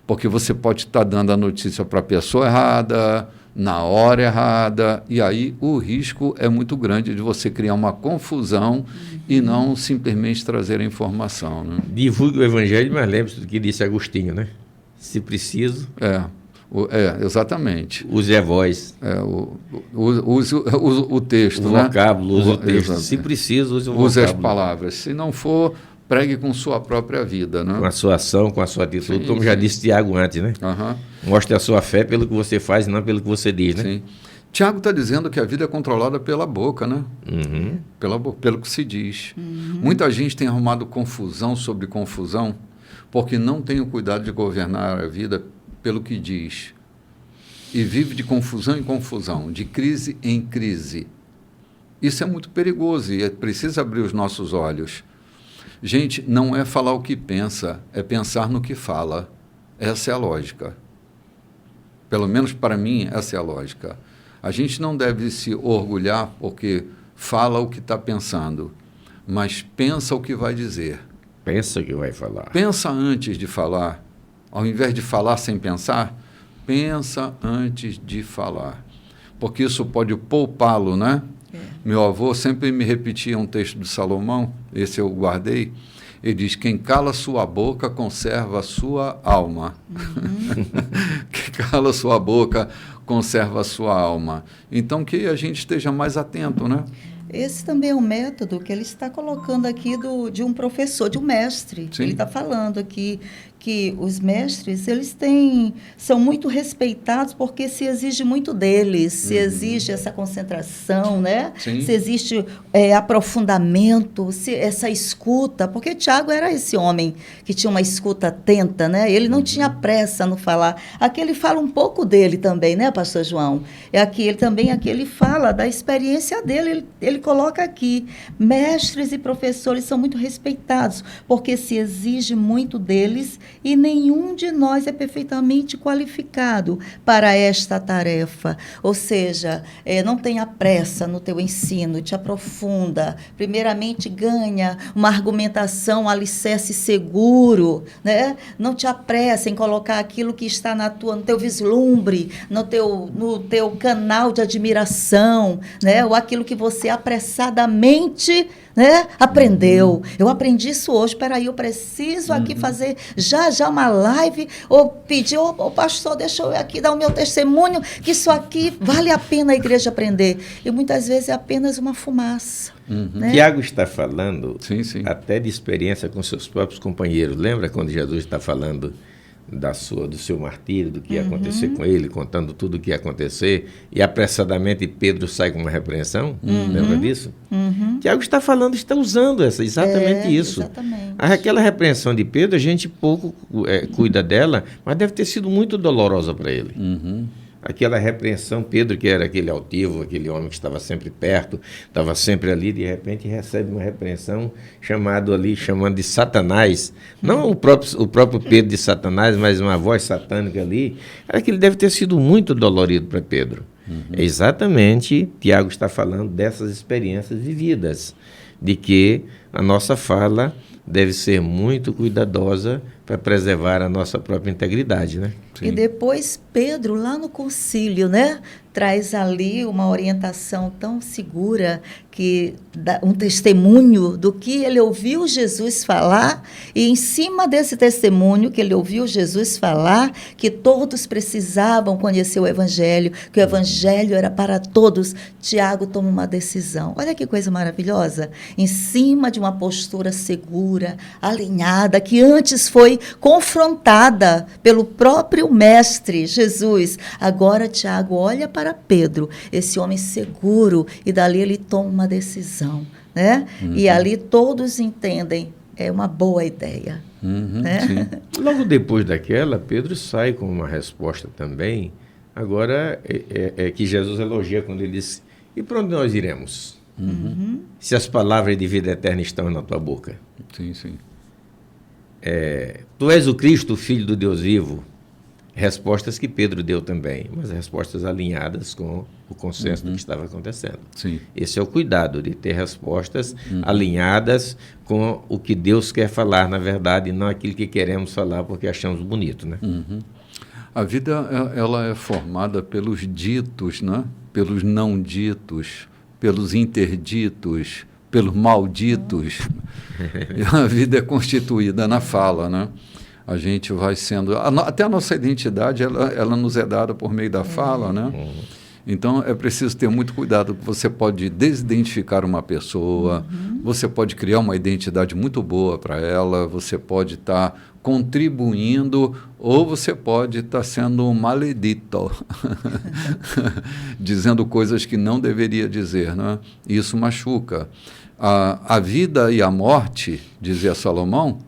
S1: porque você pode estar dando a notícia para a pessoa errada, na hora errada, e aí o risco é muito grande de você criar uma confusão e não simplesmente trazer a informação, né?
S2: Divulgue o Evangelho, mas lembre-se do que disse Agostinho, né? Se preciso...
S1: exatamente.
S2: Use a voz.
S1: Use o texto,
S2: o vocábulo, use o texto. Se preciso, use o vocábulo.
S1: Use as palavras. Se não for, pregue com sua própria vida, né?
S2: Com a sua ação, com a sua atitude, como já disse Tiago antes, né? Mostre a sua fé pelo que você faz e não pelo que você diz, né?
S1: Sim. Tiago está dizendo que a vida é controlada pela boca, né? Pelo que se diz. Muita gente tem arrumado confusão sobre confusão porque não tem o cuidado de governar a vida pelo que diz. E vive de confusão em confusão, de crise em crise. Isso é muito perigoso e é preciso abrir os nossos olhos. Gente, não é falar o que pensa, é pensar no que fala. Essa é a lógica. Pelo menos para mim, essa é a lógica. A gente não deve se orgulhar porque fala o que está pensando, mas pensa o que vai dizer.
S2: Pensa que vai falar.
S1: Pensa antes de falar. Ao invés de falar sem pensar, pensa antes de falar. Porque isso pode poupá-lo, né? Meu avô sempre me repetia um texto de Salomão, esse eu guardei. Ele diz: quem cala sua boca conserva a sua alma. Quem cala sua boca conserva a sua alma. Então, que a gente esteja mais atento, né?
S3: Esse também é um método que ele está colocando aqui de um professor, de um mestre.
S1: Sim.
S3: Ele está falando aqui que os mestres, são muito respeitados porque se exige muito deles, se exige essa concentração, né?
S1: Sim.
S3: Se existe aprofundamento, essa escuta, porque Tiago era esse homem que tinha uma escuta atenta, né? Ele não tinha pressa no falar. Aqui ele fala um pouco dele também, né, pastor João? Aqui ele fala da experiência dele, ele coloca aqui, mestres e professores são muito respeitados, porque se exige muito deles e nenhum de nós é perfeitamente qualificado para esta tarefa. Ou seja, não tenha pressa no teu ensino, te aprofunda. Primeiramente, ganha uma argumentação, um alicerce seguro, né? Não te apressa em colocar aquilo que está no teu vislumbre, no teu canal de admiração, né? Ou aquilo que você apressadamente, né, aprendeu. Eu aprendi isso hoje, peraí, eu preciso aqui fazer já uma live, ou pedir, pastor, deixa eu aqui dar o meu testemunho, que isso aqui vale a pena a igreja aprender. E muitas vezes é apenas uma fumaça. Né?
S2: Tiago está falando
S1: Sim, sim.
S2: até de experiência com seus próprios companheiros. Lembra quando Jesus está falando do seu martírio, do que ia acontecer com ele, contando tudo o que ia acontecer, e apressadamente Pedro sai com uma repreensão? Lembra disso? Tiago está usando exatamente isso.
S3: Exatamente.
S2: Aquela repreensão de Pedro, a gente pouco cuida dela, mas deve ter sido muito dolorosa para ele. Aquela repreensão, Pedro, que era aquele altivo, aquele homem que estava sempre perto, estava sempre ali, de repente recebe uma repreensão chamando de Satanás. Não o próprio Pedro de Satanás, mas uma voz satânica ali. Aquilo deve ter sido muito dolorido para Pedro. É exatamente, Tiago está falando dessas experiências vividas, de que a nossa fala deve ser muito cuidadosa para preservar a nossa própria integridade, né?
S1: Sim.
S3: E depois Pedro, lá no concílio, né, traz ali uma orientação tão segura, que dá um testemunho do que ele ouviu Jesus falar, e em cima desse testemunho que ele ouviu Jesus falar, que todos precisavam conhecer o Evangelho, que o Evangelho era para todos, Tiago toma uma decisão. Olha que coisa maravilhosa! Em cima de uma postura segura, alinhada, que antes foi confrontada pelo próprio Mestre Jesus. Agora Tiago olha para Pedro, esse homem seguro, e dali ele toma uma decisão, né? E ali todos entendem, é uma boa ideia. Né?
S2: Logo depois daquela, Pedro sai com uma resposta também. Agora é que Jesus elogia quando ele diz: e para onde nós iremos? Se as palavras de vida eterna estão na tua boca.
S1: Sim, sim.
S2: Tu és o Cristo, o Filho do Deus vivo. Respostas que Pedro deu também, mas respostas alinhadas com o consenso do que estava acontecendo.
S1: Sim.
S2: Esse é o cuidado, de ter respostas alinhadas com o que Deus quer falar, na verdade, e não aquilo que queremos falar porque achamos bonito, né?
S1: A vida, ela é formada pelos ditos, né? Pelos não ditos, pelos interditos, pelos malditos. A vida é constituída na fala, né? A gente vai sendo... Até a nossa identidade, ela nos é dada por meio da fala, né? Então, é preciso ter muito cuidado. Você pode desidentificar uma pessoa, você pode criar uma identidade muito boa para ela, você pode estar contribuindo, ou você pode estar sendo um maledito, dizendo coisas que não deveria dizer, né? Isso machuca. A vida e a morte, dizia Salomão,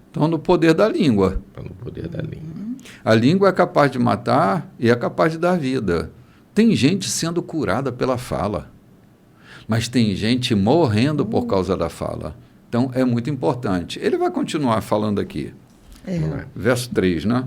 S1: estão no poder da língua.
S2: Estão no poder da língua.
S1: A língua é capaz de matar e é capaz de dar vida. Tem gente sendo curada pela fala, mas tem gente morrendo por causa da fala. Então, é muito importante. Ele vai continuar falando aqui. Verso 3, né?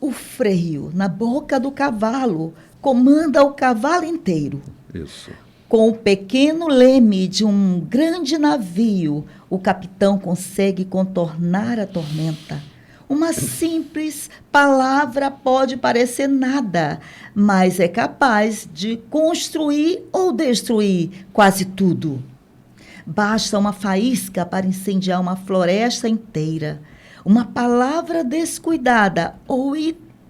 S3: o freio na boca do cavalo comanda o cavalo inteiro.
S1: Isso.
S3: Com o pequeno leme de um grande navio, o capitão consegue contornar a tormenta. Uma simples palavra pode parecer nada, mas é capaz de construir ou destruir quase tudo. Basta uma faísca para incendiar uma floresta inteira. Uma palavra descuidada ou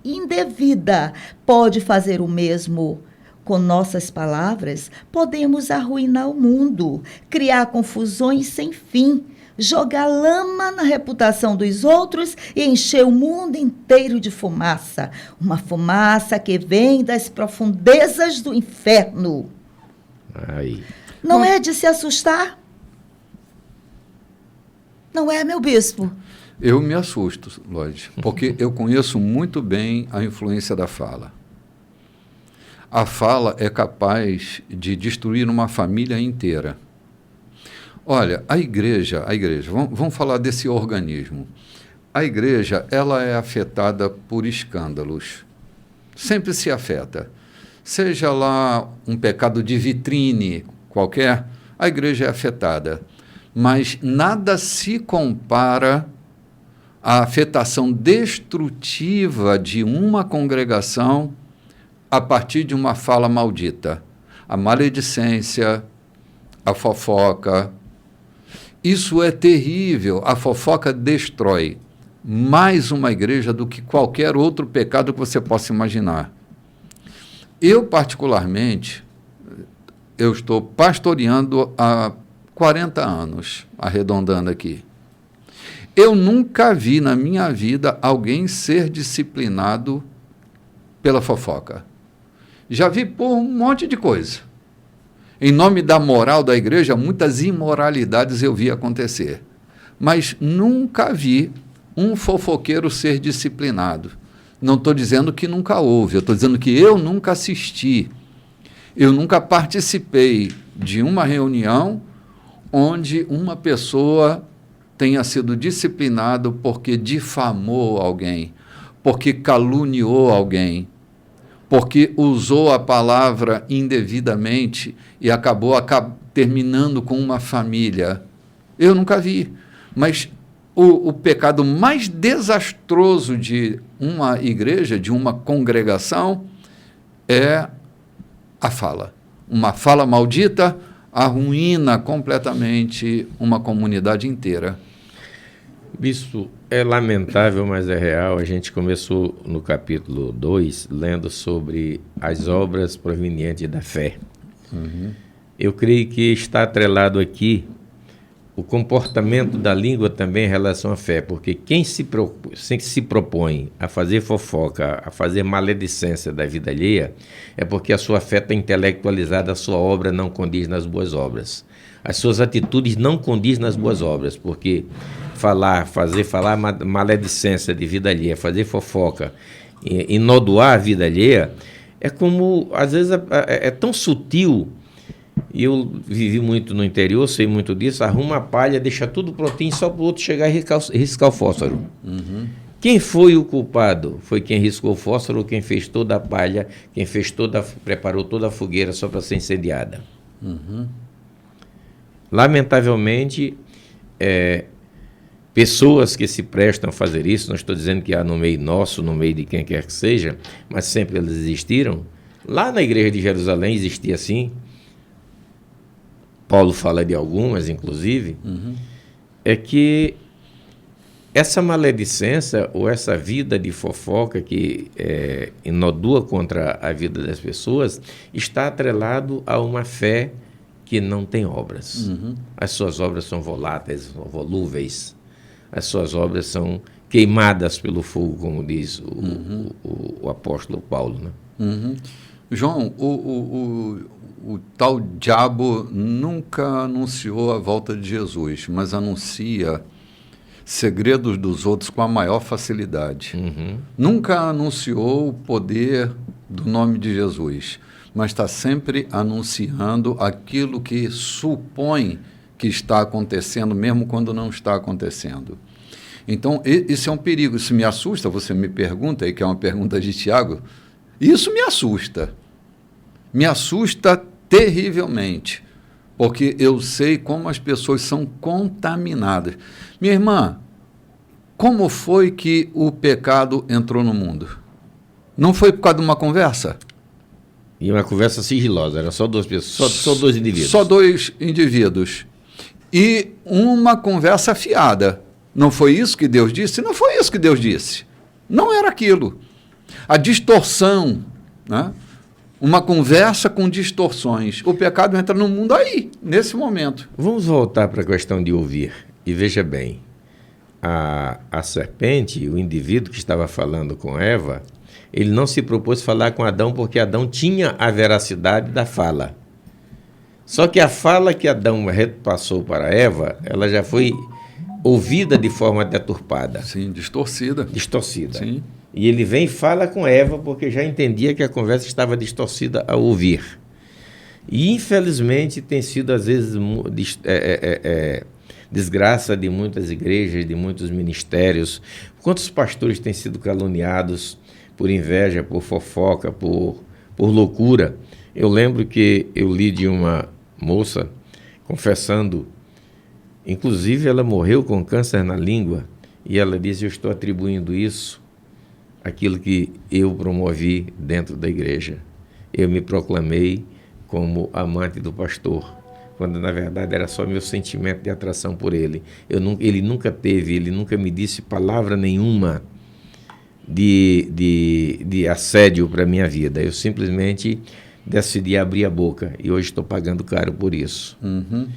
S3: indevida pode fazer o mesmo. Com nossas palavras, podemos arruinar o mundo, criar confusões sem fim, jogar lama na reputação dos outros e encher o mundo inteiro de fumaça. Uma fumaça que vem das profundezas do inferno.
S2: Aí.
S3: Não é de se assustar? Não é, meu bispo?
S1: Eu me assusto, Lloyd, porque eu conheço muito bem a influência da fala. A fala é capaz de destruir uma família inteira. Olha, a igreja, vamos falar desse organismo. A igreja, ela é afetada por escândalos. Sempre se afeta. Seja lá um pecado de vitrine qualquer, a igreja é afetada. Mas nada se compara à afetação destrutiva de uma congregação a partir de uma fala maldita. A maledicência, a fofoca. Isso é terrível. A fofoca destrói mais uma igreja do que qualquer outro pecado que você possa imaginar. Eu, particularmente, eu estou pastoreando há 40 anos, arredondando aqui. Eu nunca vi na minha vida alguém ser disciplinado pela fofoca. Já vi por um monte de coisa. Em nome da moral da igreja, muitas imoralidades eu vi acontecer. Mas nunca vi um fofoqueiro ser disciplinado. Não estou dizendo que nunca houve, eu estou dizendo que eu nunca assisti. Eu nunca participei de uma reunião onde uma pessoa tenha sido disciplinado porque difamou alguém, porque caluniou alguém, porque usou a palavra indevidamente e acabou terminando com uma família. Eu nunca vi. Mas o pecado mais desastroso de uma igreja, de uma congregação, é a fala. Uma fala maldita arruína completamente uma comunidade inteira.
S2: Bispo, é lamentável, mas é real. A gente começou no capítulo 2, lendo sobre as obras provenientes da fé.
S1: Uhum.
S2: Eu creio que está atrelado aqui o comportamento da língua também em relação à fé, porque quem se propõe a fazer fofoca, a fazer maledicência da vida alheia, é porque a sua fé está intelectualizada, a sua obra não condiz nas boas obras. As suas atitudes não condizem nas boas obras, porque falar maledicência de vida alheia, fazer fofoca, inodoar a vida alheia, é como, às vezes, é tão sutil. E eu vivi muito no interior, sei muito disso, arruma a palha, deixa tudo prontinho só para o outro chegar e riscar o fósforo.
S1: Uhum.
S2: Quem foi o culpado? Foi quem riscou o fósforo, quem fez toda a palha, preparou toda a fogueira só para ser incendiada.
S1: Uhum.
S2: Lamentavelmente, pessoas que se prestam a fazer isso, não estou dizendo que há no meio nosso, no meio de quem quer que seja, mas sempre eles existiram. Lá na igreja de Jerusalém existia assim. Paulo fala de algumas, inclusive, é que essa maledicência ou essa vida de fofoca que inodua contra a vida das pessoas está atrelado a uma fé que não tem obras.
S1: Uhum.
S2: As suas obras são voláteis, volúveis. As suas obras são queimadas pelo fogo, como diz o apóstolo Paulo, né?
S1: Uhum. João, o tal diabo nunca anunciou a volta de Jesus, mas anuncia segredos dos outros com a maior facilidade.
S2: Uhum.
S1: Nunca anunciou o poder do nome de Jesus, mas está sempre anunciando aquilo que supõe que está acontecendo, mesmo quando não está acontecendo. Então, isso é um perigo, isso me assusta. Você me pergunta aí, que é uma pergunta de Tiago, isso me assusta terrivelmente, porque eu sei como as pessoas são contaminadas. Minha irmã, como foi que o pecado entrou no mundo? Não foi por causa de uma conversa?
S2: E uma conversa sigilosa, era só 2 pessoas, só 2 indivíduos.
S1: Só 2 indivíduos. E uma conversa fiada. Não foi isso que Deus disse? Não foi isso que Deus disse. Não era aquilo. A distorção, né? Uma conversa com distorções. O pecado entra no mundo aí, nesse momento.
S2: Vamos voltar para a questão de ouvir. E veja bem, a serpente, o indivíduo que estava falando com Eva, ele não se propôs falar com Adão porque Adão tinha a veracidade da fala. Só que a fala que Adão repassou para Eva, ela já foi ouvida de forma deturpada.
S1: Sim, distorcida.
S2: Distorcida.
S1: Sim.
S2: E ele vem e fala com Eva porque já entendia que a conversa estava distorcida ao ouvir. E, infelizmente, tem sido, às vezes, desgraça de muitas igrejas, de muitos ministérios. Quantos pastores têm sido caluniados por inveja, por fofoca, por loucura? Eu lembro que eu li de uma moça confessando, inclusive ela morreu com câncer na língua, e ela disse: eu estou atribuindo isso àquilo que eu promovi dentro da igreja. Eu me proclamei como amante do pastor, quando na verdade era só meu sentimento de atração por ele. Ele nunca me disse palavra nenhuma de assédio para a minha vida. Eu simplesmente decidi abrir a boca e hoje estou pagando caro por isso.
S1: Uhum.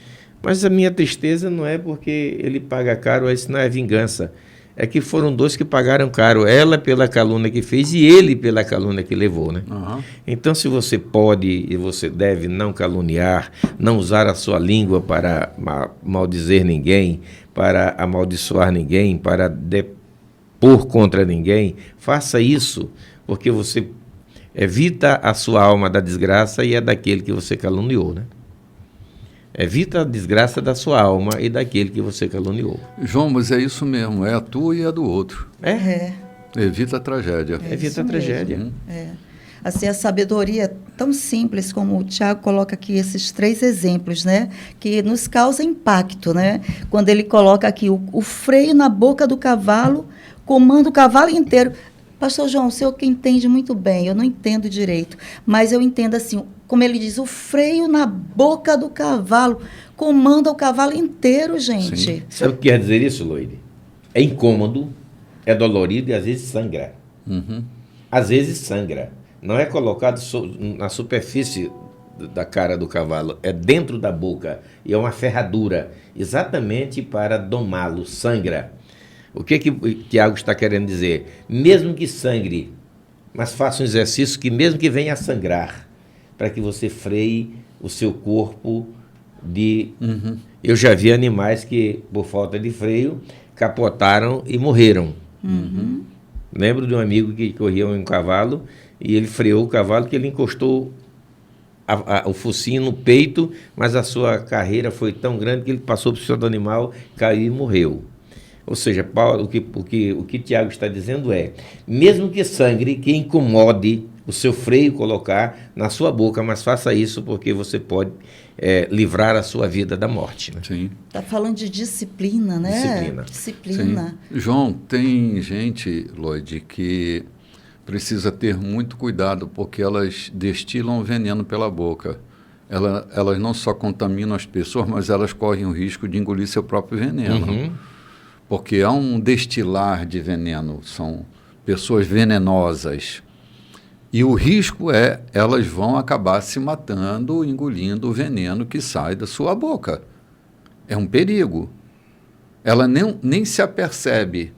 S2: Mas a minha tristeza não é porque ele paga caro, isso não é vingança. É que foram 2 que pagaram caro, ela pela calúnia que fez e ele pela calúnia que levou, né?
S1: Uhum.
S2: Então, se você pode e você deve não caluniar, não usar a sua língua para maldizer ninguém, para amaldiçoar ninguém, para depor contra ninguém, faça isso, porque você evita a sua alma da desgraça e é daquele que você caluniou, né? Evita a desgraça da sua alma e daquele que você caluniou.
S1: João, mas é isso mesmo, é a tua e a do outro.
S3: É.
S1: Evita a tragédia.
S2: Evita a tragédia.
S3: Assim, a sabedoria é tão simples como o Tiago coloca aqui esses 3 exemplos, né? Que nos causa impacto, né? Quando ele coloca aqui o freio na boca do cavalo, comanda o cavalo inteiro. Pastor João, o senhor que entende muito bem, eu não entendo direito, mas eu entendo assim, como ele diz, o freio na boca do cavalo comanda o cavalo inteiro, gente.
S1: Sim.
S2: Sabe o que quer dizer isso, Loide? É incômodo, é dolorido e às vezes sangra.
S1: Uhum.
S2: Às vezes sangra. Não é colocado na superfície da cara do cavalo, é dentro da boca e é uma ferradura, exatamente para domá-lo, sangra. O que o Tiago está querendo dizer? Mesmo que sangre, mas faça um exercício que mesmo que venha a sangrar, para que você freie o seu corpo de...
S1: Uhum.
S2: Eu já vi animais que, por falta de freio, capotaram e morreram.
S3: Uhum.
S2: Lembro de um amigo que corria um cavalo e ele freou o cavalo, que ele encostou o focinho no peito, mas a sua carreira foi tão grande que ele passou por cima do animal, caiu e morreu. Ou seja, Paulo, o que Tiago está dizendo é, mesmo que sangre, que incomode o seu freio colocar na sua boca, mas faça isso porque você pode livrar a sua vida da morte. Né?
S1: Sim.
S3: Está falando de disciplina, né? Disciplina.
S1: Sim. João, tem gente, Loide, que precisa ter muito cuidado porque elas destilam veneno pela boca. Elas não só contaminam as pessoas, mas elas correm o risco de engolir seu próprio veneno.
S2: Uhum.
S1: Porque há um destilar de veneno, são pessoas venenosas. E o risco é, elas vão acabar se matando, engolindo o veneno que sai da sua boca. É um perigo. Ela nem se apercebe.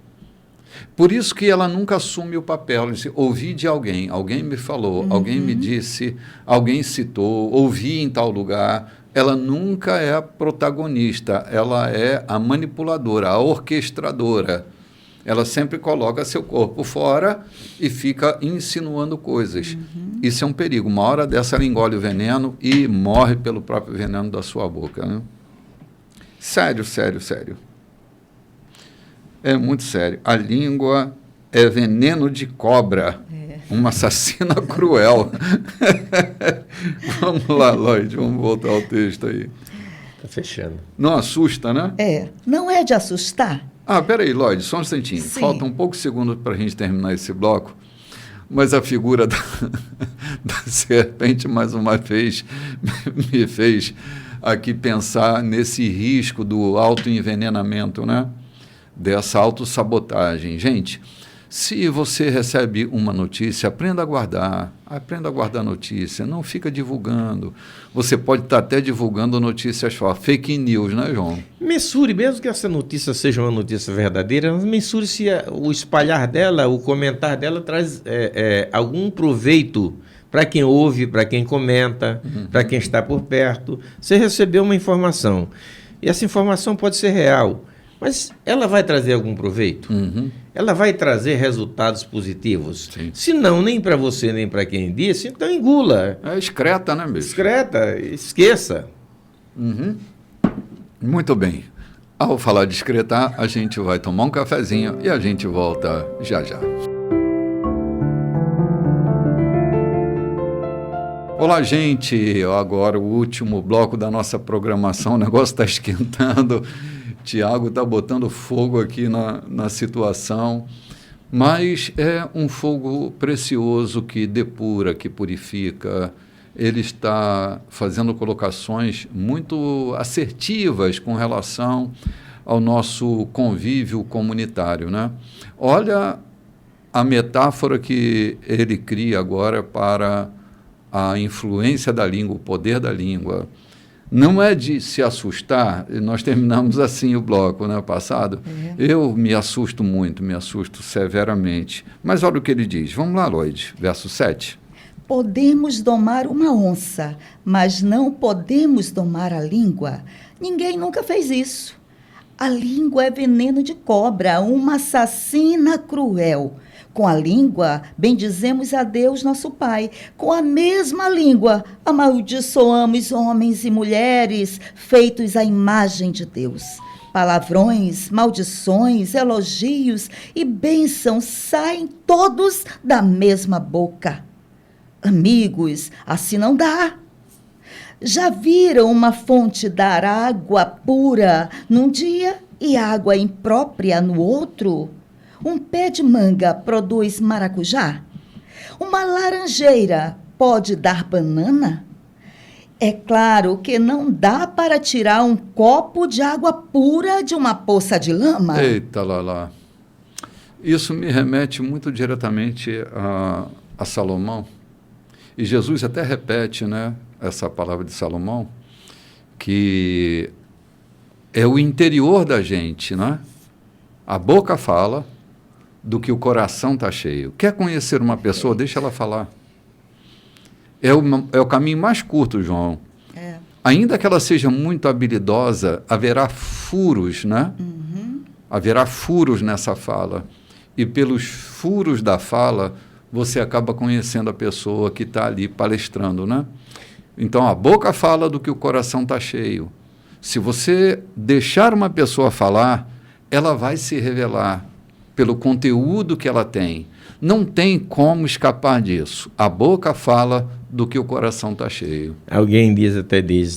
S1: Por isso que ela nunca assume o papel. Ela diz, ouvi de alguém me falou, alguém me disse, alguém citou, ouvi em tal lugar. Ela nunca é a protagonista, ela é a manipuladora, a orquestradora. Ela sempre coloca seu corpo fora e fica insinuando coisas. Isso é um perigo. Uma hora dessa ela engole o veneno e morre pelo próprio veneno da sua boca. Né? Sério, sério, sério. É muito sério. A língua é veneno de cobra. Uma assassina cruel. Vamos lá, Lloyd, vamos voltar ao texto aí.
S2: Está fechando.
S1: Não assusta, né?
S3: Não é de assustar?
S1: Peraí, Lloyd, só um instantinho.
S3: Sim.
S1: Faltam poucos segundos para a gente terminar esse bloco, mas a figura da serpente, mais uma vez, me fez aqui pensar nesse risco do autoenvenenamento, né? Dessa autossabotagem. Gente, se você recebe uma notícia, aprenda a guardar a notícia, não fica divulgando. Você pode estar até divulgando notícias fake news, né, João?
S2: Mensure, mesmo que essa notícia seja uma notícia verdadeira, mensure se o espalhar dela, o comentar dela traz algum proveito para quem ouve, para quem comenta, para quem está por perto. Você recebeu uma informação, e essa informação pode ser real, mas ela vai trazer algum proveito? Ela vai trazer resultados positivos?
S1: Sim.
S2: Se não, nem para você, nem para quem disse, então engula.
S1: Excreta, né, bicho?
S2: Excreta, esqueça.
S1: Muito bem. Ao falar de excretar, a gente vai tomar um cafezinho e a gente volta já já. Olá, gente. Agora o último bloco da nossa programação. O negócio está esquentando. Tiago está botando fogo aqui na situação. Mas é um fogo precioso que depura, que purifica. Ele está fazendo colocações muito assertivas com relação ao nosso convívio comunitário, né? Olha a metáfora que ele cria agora para a influência da língua, o poder da língua. Não é de se assustar, nós terminamos assim o bloco, né, passado. Eu me assusto muito, me assusto severamente. Mas olha o que ele diz. Vamos lá, Lloyd, verso 7.
S3: Podemos domar uma onça, mas não podemos domar a língua. Ninguém nunca fez isso. A língua é veneno de cobra, uma assassina cruel. Com a língua, bendizemos a Deus, nosso Pai. Com a mesma língua, amaldiçoamos homens e mulheres feitos à imagem de Deus. Palavrões, maldições, elogios e bênçãos saem todos da mesma boca. Amigos, assim não dá. Já viram uma fonte dar água pura num dia e água imprópria no outro? Um pé de manga produz maracujá? Uma laranjeira pode dar banana? É claro que não dá para tirar um copo de água pura de uma poça de lama.
S1: Eita, lá. Isso me remete muito diretamente a Salomão. E Jesus até repete, né, essa palavra de Salomão, que é o interior da gente, né? A boca fala do que o coração está cheio. Quer conhecer uma pessoa? Deixa ela falar. É o caminho mais curto, João. Ainda que ela seja muito habilidosa, haverá furos, né? Haverá furos nessa fala. E pelos furos da fala, você acaba conhecendo a pessoa que está ali palestrando, né? Então, a boca fala do que o coração está cheio. Se você deixar uma pessoa falar, ela vai se revelar pelo conteúdo que ela tem. Não tem como escapar disso. A boca fala do que o coração está cheio.
S2: Alguém diz,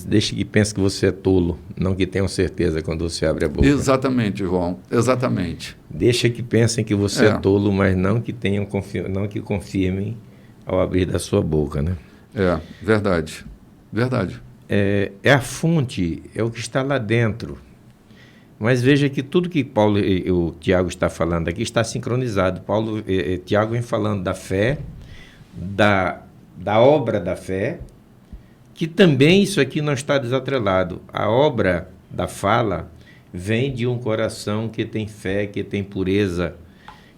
S2: deixe que pense que você é tolo, não que tenham certeza quando você abre a boca.
S1: Exatamente, João, exatamente.
S2: Deixa que pensem que você é tolo, mas não que confirmem ao abrir da sua boca, né?
S1: Verdade.
S2: É a fonte, é o que está lá dentro. Mas veja que tudo que Paulo e o Tiago está falando aqui está sincronizado. Tiago vem falando da fé, da obra da fé, que também isso aqui não está desatrelado. A obra da fala vem de um coração que tem fé, que tem pureza,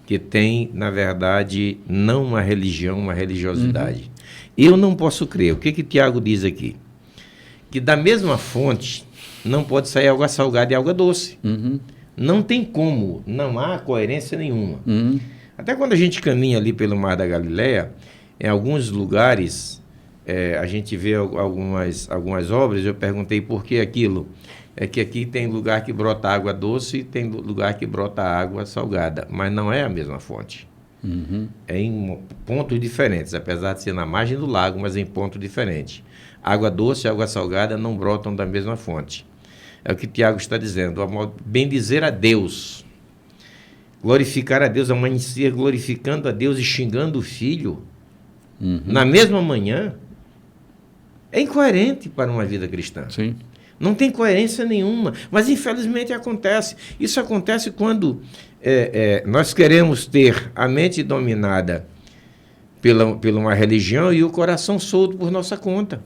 S2: que tem, na verdade, não uma religião, uma religiosidade. Eu não posso crer. O que Tiago diz aqui? Que da mesma fonte não pode sair água salgada e água doce. Não tem como, não há coerência nenhuma. Até quando a gente caminha ali pelo Mar da Galileia, em alguns lugares, a gente vê algumas obras, eu perguntei por que aquilo. É que aqui tem lugar que brota água doce e tem lugar que brota água salgada, mas não é a mesma fonte. É em pontos diferentes, apesar de ser na margem do lago, mas em pontos diferentes. Água doce e água salgada não brotam da mesma fonte. É o que Tiago está dizendo, bendizer a Deus, glorificar a Deus, amanhecer glorificando a Deus e xingando o filho, na mesma manhã, é incoerente para uma vida cristã.
S1: Sim.
S2: Não tem coerência nenhuma, mas infelizmente acontece. Isso acontece quando nós queremos ter a mente dominada pela uma religião e o coração solto por nossa conta.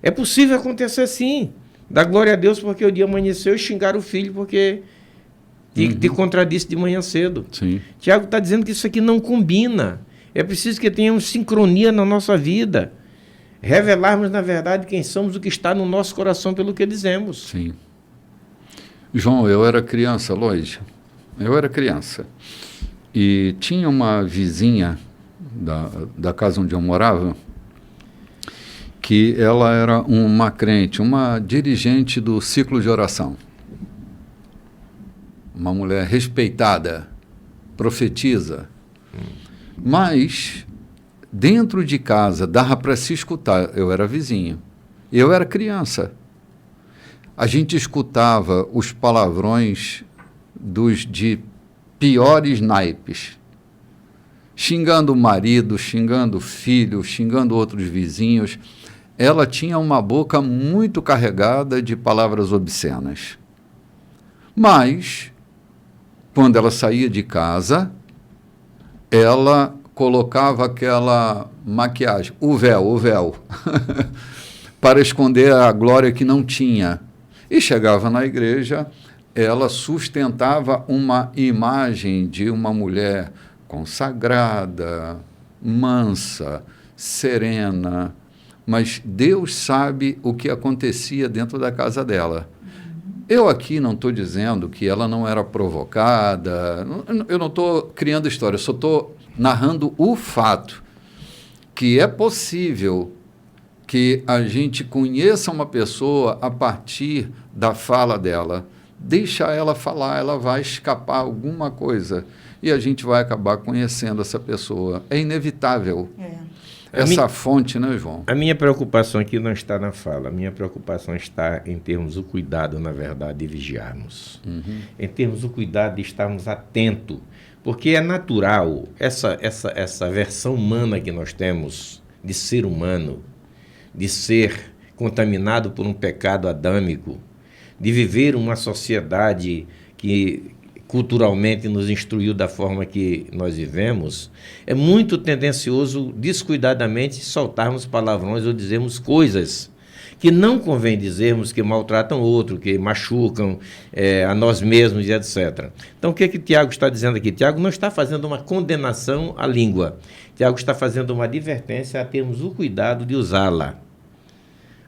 S2: É possível acontecer sim. Dá glória a Deus porque o dia amanheceu e xingar o filho porque te contradisse de manhã cedo.
S1: Sim.
S2: Tiago está dizendo que isso aqui não combina. É preciso que tenhamos sincronia na nossa vida. Revelarmos, na verdade, quem somos, o que está no nosso coração pelo que dizemos.
S1: Sim. João, eu era criança, Loide. Eu era criança. E tinha uma vizinha da casa onde eu morava, que ela era uma crente, uma dirigente do ciclo de oração. Uma mulher respeitada, profetiza. Mas, dentro de casa, dava para se escutar. Eu era vizinho. Eu era criança. A gente escutava os palavrões de piores naipes. Xingando o marido, xingando o filho, xingando outros vizinhos. Ela tinha uma boca muito carregada de palavras obscenas. Mas, quando ela saía de casa, ela colocava aquela maquiagem, o véu, para esconder a glória que não tinha. E chegava na igreja, ela sustentava uma imagem de uma mulher consagrada, mansa, serena, mas Deus sabe o que acontecia dentro da casa dela. Eu aqui não estou dizendo que ela não era provocada, eu não estou criando história, eu só estou narrando o fato que é possível que a gente conheça uma pessoa a partir da fala dela. Deixa ela falar, ela vai escapar alguma coisa e a gente vai acabar conhecendo essa pessoa. É inevitável. Essa fonte, né, João?
S2: A minha preocupação aqui não está na fala, a minha preocupação está em termos do cuidado, na verdade, de vigiarmos. Em termos do cuidado de estarmos atentos, porque é natural, essa versão humana que nós temos de ser humano, de ser contaminado por um pecado adâmico, de viver uma sociedade que culturalmente nos instruiu da forma que nós vivemos, é muito tendencioso, descuidadamente, soltarmos palavrões ou dizermos coisas que não convém dizermos, que maltratam outro, que machucam a nós mesmos e etc. Então, o que Tiago está dizendo aqui? Tiago não está fazendo uma condenação à língua. Tiago está fazendo uma advertência a termos o cuidado de usá-la.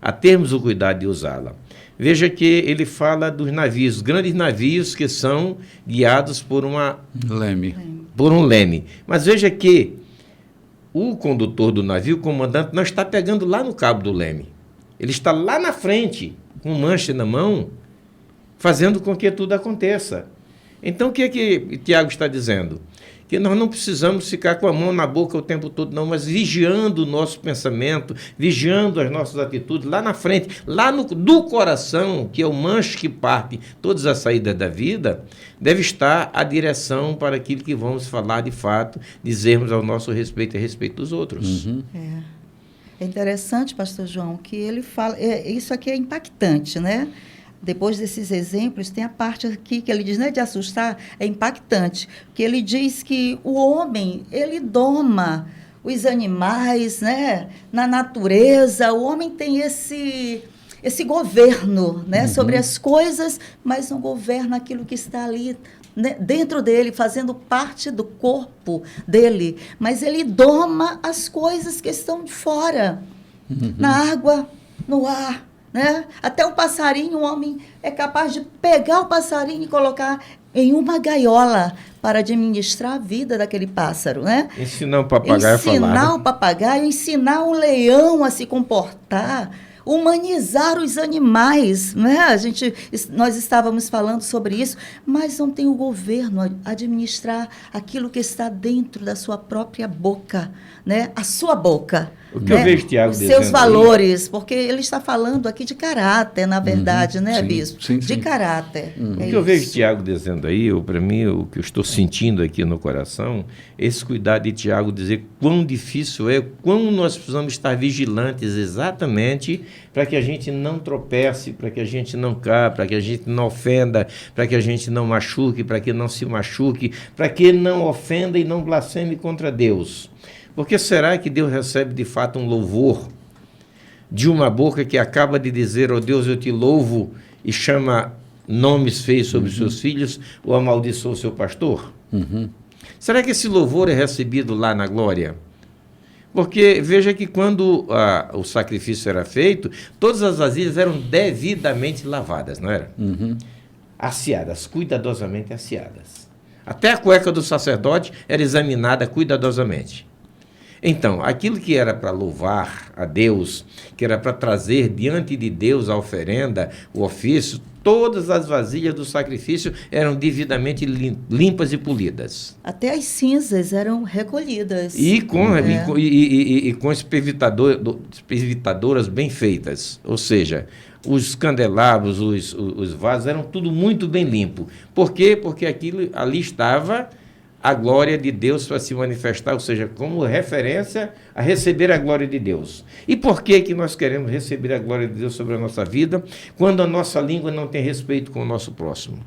S2: A termos o cuidado de usá-la. Veja que ele fala dos navios, grandes navios que são guiados por um leme. Mas veja que o condutor do navio, o comandante, não está pegando lá no cabo do leme. Ele está lá na frente, com mancha na mão, fazendo com que tudo aconteça. Então, o que Tiago está dizendo? Que nós não precisamos ficar com a mão na boca o tempo todo, não, mas vigiando o nosso pensamento, vigiando as nossas atitudes, lá na frente, do coração, que é o manche que parte todas as saídas da vida, deve estar a direção para aquilo que vamos falar de fato, dizermos ao nosso respeito e a respeito dos outros.
S3: É interessante, pastor João, que ele fala, isso aqui é impactante, né? Depois desses exemplos, tem a parte aqui que ele diz, né, de assustar, é impactante, que ele diz que o homem, ele doma os animais, né, na natureza, o homem tem esse governo, né, sobre as coisas, mas não governa aquilo que está ali, né, dentro dele, fazendo parte do corpo dele, mas ele doma as coisas que estão de fora, na água, no ar, né? Até um passarinho, um homem é capaz de pegar o passarinho e colocar em uma gaiola para administrar a vida daquele pássaro, né?
S2: Ensinar o papagaio a falar.
S3: Ensinar o papagaio, ensinar um leão a se comportar, humanizar os animais, né? Nós estávamos falando sobre isso, mas não tem o governo a administrar aquilo que está dentro da sua própria boca, né? A sua boca.
S2: O que eu vejo Tiago
S3: os
S2: dizendo
S3: seus valores,
S2: aí,
S3: porque ele está falando aqui de caráter, na verdade, né,
S1: sim,
S3: bispo?
S1: sim.
S3: De caráter.
S2: O que eu vejo Tiago dizendo aí, para mim, o que eu estou sentindo aqui no coração, esse cuidado de Tiago dizer quão difícil é, quão nós precisamos estar vigilantes exatamente para que a gente não tropece, para que a gente não caia, para que a gente não ofenda, para que a gente não machuque, para que não se machuque, para que não ofenda e não blasfeme contra Deus. Porque será que Deus recebe de fato um louvor de uma boca que acaba de dizer, oh Deus, eu te louvo, e chama nomes feios sobre seus filhos, ou amaldiçoa o seu pastor? Será que esse louvor é recebido lá na glória? Porque veja que quando o sacrifício era feito, todas as vasilhas eram devidamente lavadas, não era? Aciadas, cuidadosamente aciadas. Até a cueca do sacerdote era examinada cuidadosamente. Então, aquilo que era para louvar a Deus, que era para trazer diante de Deus a oferenda, o ofício, todas as vasilhas do sacrifício eram devidamente limpas e polidas.
S3: Até as cinzas eram recolhidas.
S2: E com espevitadoras bem feitas. Ou seja, os candelabros, os vasos, eram tudo muito bem limpo. Por quê? Porque ali estava a glória de Deus para se manifestar, ou seja, como referência a receber a glória de Deus. E por que nós queremos receber a glória de Deus sobre a nossa vida, quando a nossa língua não tem respeito com o nosso próximo?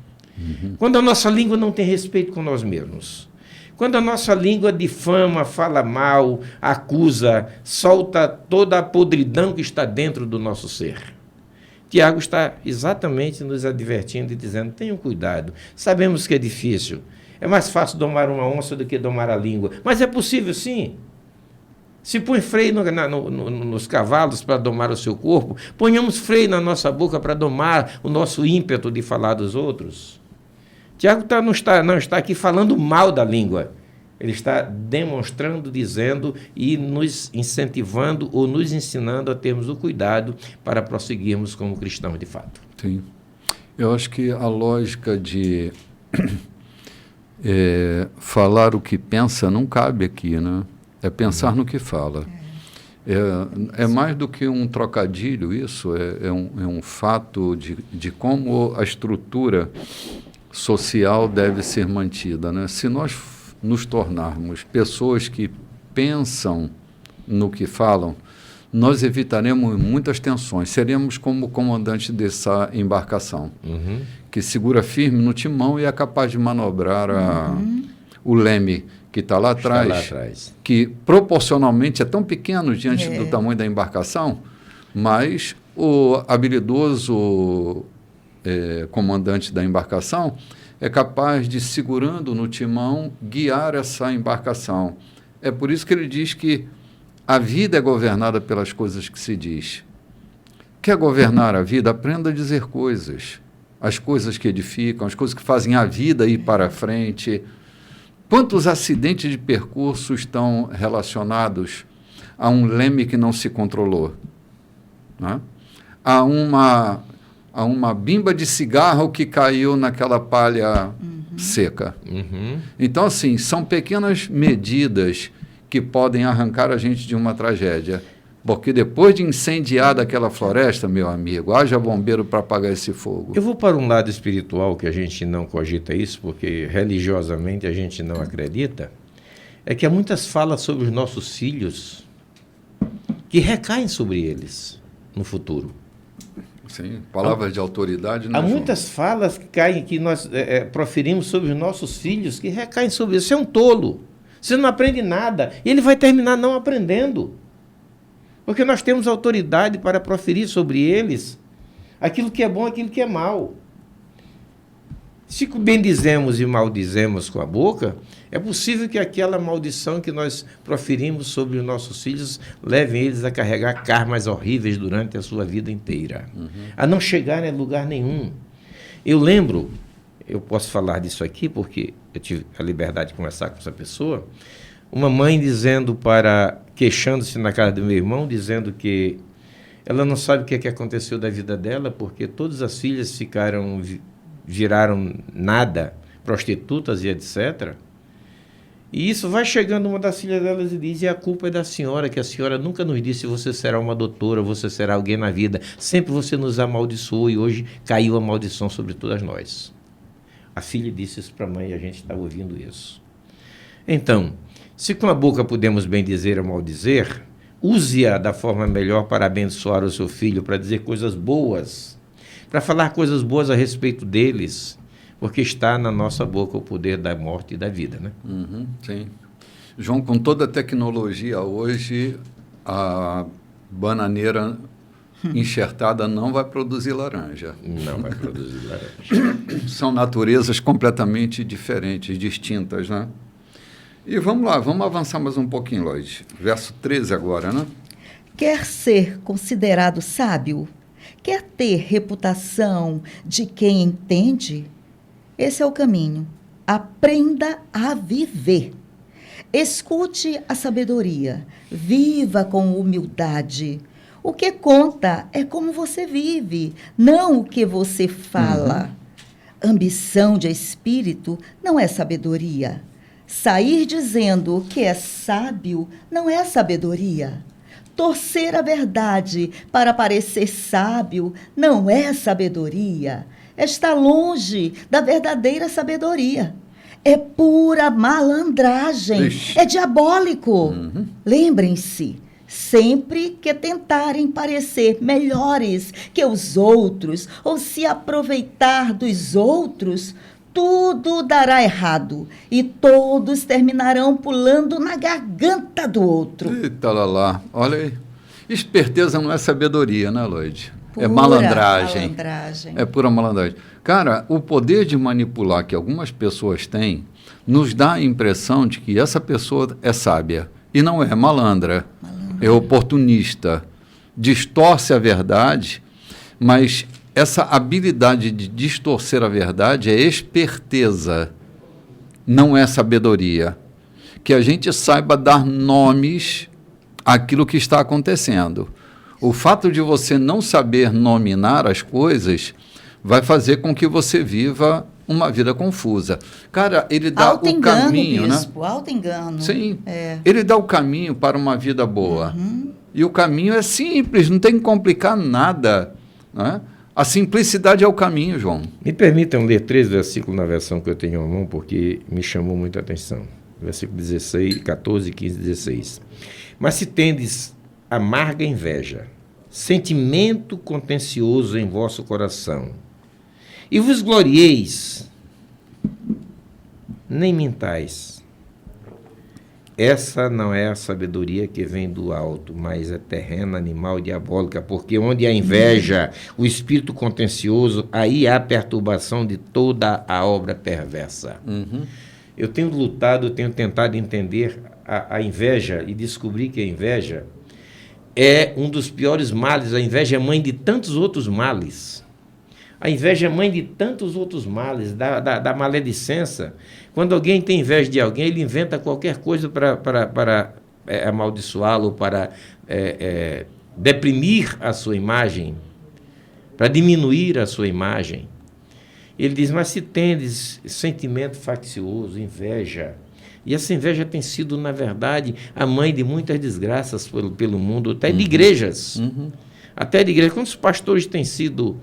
S2: Quando a nossa língua não tem respeito com nós mesmos? Quando a nossa língua difama, fala mal, acusa, solta toda a podridão que está dentro do nosso ser? Tiago está exatamente nos advertindo e dizendo, tenham cuidado, sabemos que é difícil. É mais fácil domar uma onça do que domar a língua. Mas é possível, sim. Se põe freio nos cavalos para domar o seu corpo, ponhamos freio na nossa boca para domar o nosso ímpeto de falar dos outros. Tiago não está aqui falando mal da língua. Ele está demonstrando, dizendo e nos incentivando ou nos ensinando a termos o cuidado para prosseguirmos como cristãos de fato.
S1: Sim. Eu acho que a lógica de... falar o que pensa não cabe aqui, né? É pensar no que fala. É mais do que um trocadilho isso, é um fato de como a estrutura social deve ser mantida, né? Se nós nos tornarmos pessoas que pensam no que falam, nós evitaremos muitas tensões. Seremos como o comandante dessa embarcação, que segura firme no timão e é capaz de manobrar o leme que está lá atrás, que proporcionalmente é tão pequeno diante do tamanho da embarcação, mas o habilidoso comandante da embarcação é capaz de, segurando no timão, guiar essa embarcação. É por isso que ele diz que a vida é governada pelas coisas que se diz. Quer governar a vida? Aprenda a dizer coisas. As coisas que edificam, as coisas que fazem a vida ir para frente. Quantos acidentes de percurso estão relacionados a um leme que não se controlou? Né? A uma bimba de cigarro que caiu naquela palha seca. Então, assim, são pequenas medidas que podem arrancar a gente de uma tragédia. Porque depois de incendiada aquela floresta, meu amigo, haja bombeiro para apagar esse fogo.
S2: Eu vou para um lado espiritual, que a gente não cogita isso, porque religiosamente a gente não acredita, é que há muitas falas sobre os nossos filhos que recaem sobre eles no futuro.
S1: Sim, palavras de autoridade.
S2: Há muitas falas que nós proferimos sobre os nossos filhos que recaem sobre eles. Você é um tolo. Você não aprende nada. E ele vai terminar não aprendendo. Porque nós temos autoridade para proferir sobre eles aquilo que é bom, aquilo que é mal. Se bendizemos e maldizemos com a boca, é possível que aquela maldição que nós proferimos sobre os nossos filhos levem eles a carregar karmas horríveis durante a sua vida inteira, a não chegarem a lugar nenhum. Eu lembro, eu posso falar disso aqui porque eu tive a liberdade de conversar com essa pessoa, uma mãe queixando-se na casa do meu irmão, dizendo que ela não sabe o que aconteceu da vida dela, porque todas as filhas viraram nada, prostitutas e etc. E isso vai chegando uma das filhas delas e diz, e a culpa é da senhora, que a senhora nunca nos disse você será uma doutora, você será alguém na vida, sempre você nos amaldiçoou e hoje caiu a maldição sobre todas nós. A filha disse isso para a mãe e a gente estava ouvindo isso. Então, se com a boca podemos bem dizer ou maldizer, use-a da forma melhor para abençoar o seu filho, para dizer coisas boas, para falar coisas boas a respeito deles, porque está na nossa boca o poder da morte e da vida, né?
S1: Sim. João, com toda a tecnologia hoje, a bananeira enxertada não vai produzir laranja.
S2: Não vai produzir laranja.
S1: São naturezas completamente diferentes, distintas, né? E vamos lá, vamos avançar mais um pouquinho, Lloyd. Verso 13 agora, né?
S3: Quer ser considerado sábio? Quer ter reputação de quem entende? Esse é o caminho. Aprenda a viver. Escute a sabedoria. Viva com humildade. O que conta é como você vive, não o que você fala. Ambição de espírito não é sabedoria. Sair dizendo que é sábio não é sabedoria. Torcer a verdade para parecer sábio não é sabedoria. Está longe da verdadeira sabedoria. É pura malandragem.
S1: Ixi.
S3: É diabólico. Lembrem-se, sempre que tentarem parecer melhores que os outros ou se aproveitar dos outros, tudo dará errado e todos terminarão pulando na garganta do outro.
S1: Eita lá. Olha aí. Esperteza não é sabedoria, né, Lloyd?
S3: Pura
S1: É malandragem.
S3: malandragem.
S1: É pura malandragem. Cara, o poder de manipular que algumas pessoas têm nos dá a impressão de que essa pessoa é sábia. E não é, malandra. É oportunista. Distorce a verdade, mas essa habilidade de distorcer a verdade é esperteza, não é sabedoria. Que a gente saiba dar nomes àquilo que está acontecendo. O fato de você não saber nominar as coisas vai fazer com que você viva uma vida confusa. Cara, ele dá o caminho,
S3: bispo,
S1: né?
S3: Auto-engano.
S1: Sim.
S3: É.
S1: Ele dá o caminho para uma vida boa. E o caminho é simples, não tem que complicar nada, né? A simplicidade é o caminho, João.
S2: Me permitam ler 3 versículos na versão que eu tenho à mão, porque me chamou muita atenção. Versículo 16, 14, 15, 16. Mas se tendes amarga inveja, sentimento contencioso em vosso coração, e vos glorieis, nem mintais. Essa não é a sabedoria que vem do alto, mas é terrena, animal e diabólica, porque onde há inveja, o espírito contencioso, aí há perturbação de toda a obra perversa. Eu tenho lutado, eu tenho tentado entender a inveja e descobri que a inveja é um dos piores males. A inveja é mãe de tantos outros males. A inveja é mãe de tantos outros males, da maledicência. Quando alguém tem inveja de alguém, ele inventa qualquer coisa para amaldiçoá-lo, para deprimir a sua imagem, para diminuir a sua imagem. Ele diz, mas se tendes sentimento faccioso, inveja, e essa inveja tem sido, na verdade, a mãe de muitas desgraças pelo mundo, até de igrejas. Até de igrejas. Quantos pastores têm sido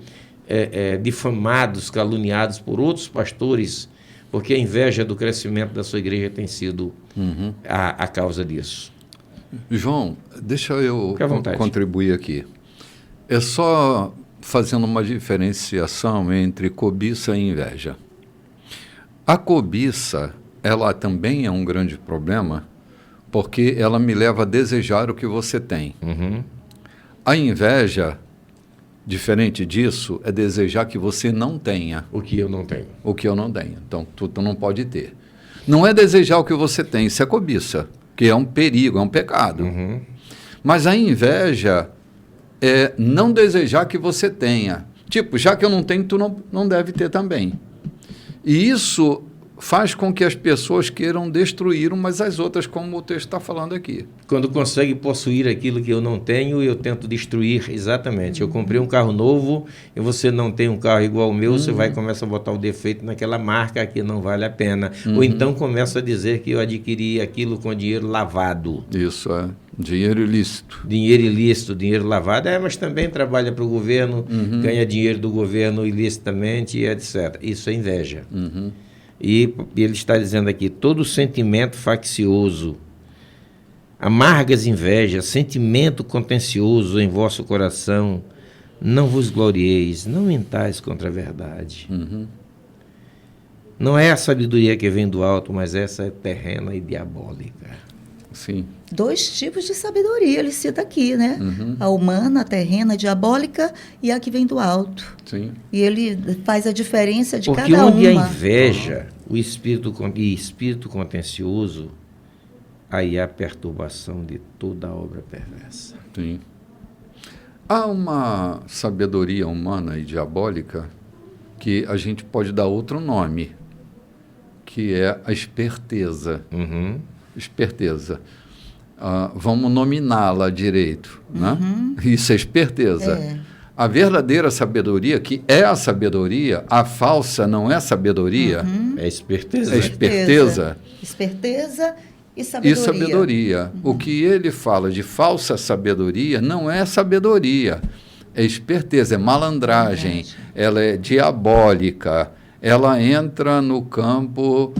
S2: difamados, caluniados por outros pastores, porque a inveja do crescimento da sua igreja tem sido a causa disso.
S1: João, deixa eu
S2: Fique à vontade.
S1: contribuir aqui. É só fazendo uma diferenciação entre cobiça e inveja. A cobiça, ela também é um grande problema, porque ela me leva a desejar o que você tem. A inveja, Diferente disso é desejar que você não tenha
S2: O que eu não tenho.
S1: o que eu não tenho. Então, tu não pode ter. Não é desejar o que você tem, isso é cobiça, que é um perigo, é um pecado.
S2: Uhum.
S1: Mas a inveja é não desejar que você tenha. Tipo, já que eu não tenho, tu não deve ter também. E isso faz com que as pessoas queiram destruir umas às outras, como o texto está falando aqui.
S2: Quando consegue possuir aquilo que eu não tenho, eu tento destruir. Exatamente. Eu comprei um carro novo e você não tem um carro igual ao meu, você vai e começa a botar o defeito naquela marca que não vale a pena. Ou então começa a dizer que eu adquiri aquilo com dinheiro lavado.
S1: Isso é dinheiro ilícito.
S2: Dinheiro ilícito, dinheiro lavado, mas também trabalha para o governo, ganha dinheiro do governo ilicitamente, etc. Isso é inveja. E ele está dizendo aqui, todo sentimento faccioso, amargas invejas, sentimento contencioso em vosso coração, não vos glorieis, não mentais contra a verdade. Não é a sabedoria que vem do alto, mas essa é terrena e diabólica.
S1: Sim.
S3: 2 tipos de sabedoria, ele cita aqui, né? A humana, a terrena, a diabólica e a que vem do alto.
S1: Sim.
S3: E ele faz a diferença de
S2: Porque
S3: cada
S2: onde
S3: uma.
S2: a inveja, o espírito contencioso, aí há perturbação de toda a obra perversa.
S1: Sim. Há uma sabedoria humana e diabólica que a gente pode dar outro nome, que é a esperteza. Esperteza. Vamos nominá-la direito. Né? Isso é esperteza.
S3: É.
S1: A verdadeira sabedoria, que é a sabedoria, a falsa não é sabedoria,
S2: É esperteza.
S1: é esperteza.
S3: Esperteza e sabedoria.
S1: E sabedoria. O que ele fala de falsa sabedoria não é sabedoria, é esperteza, é malandragem, ela é diabólica, ela entra no campo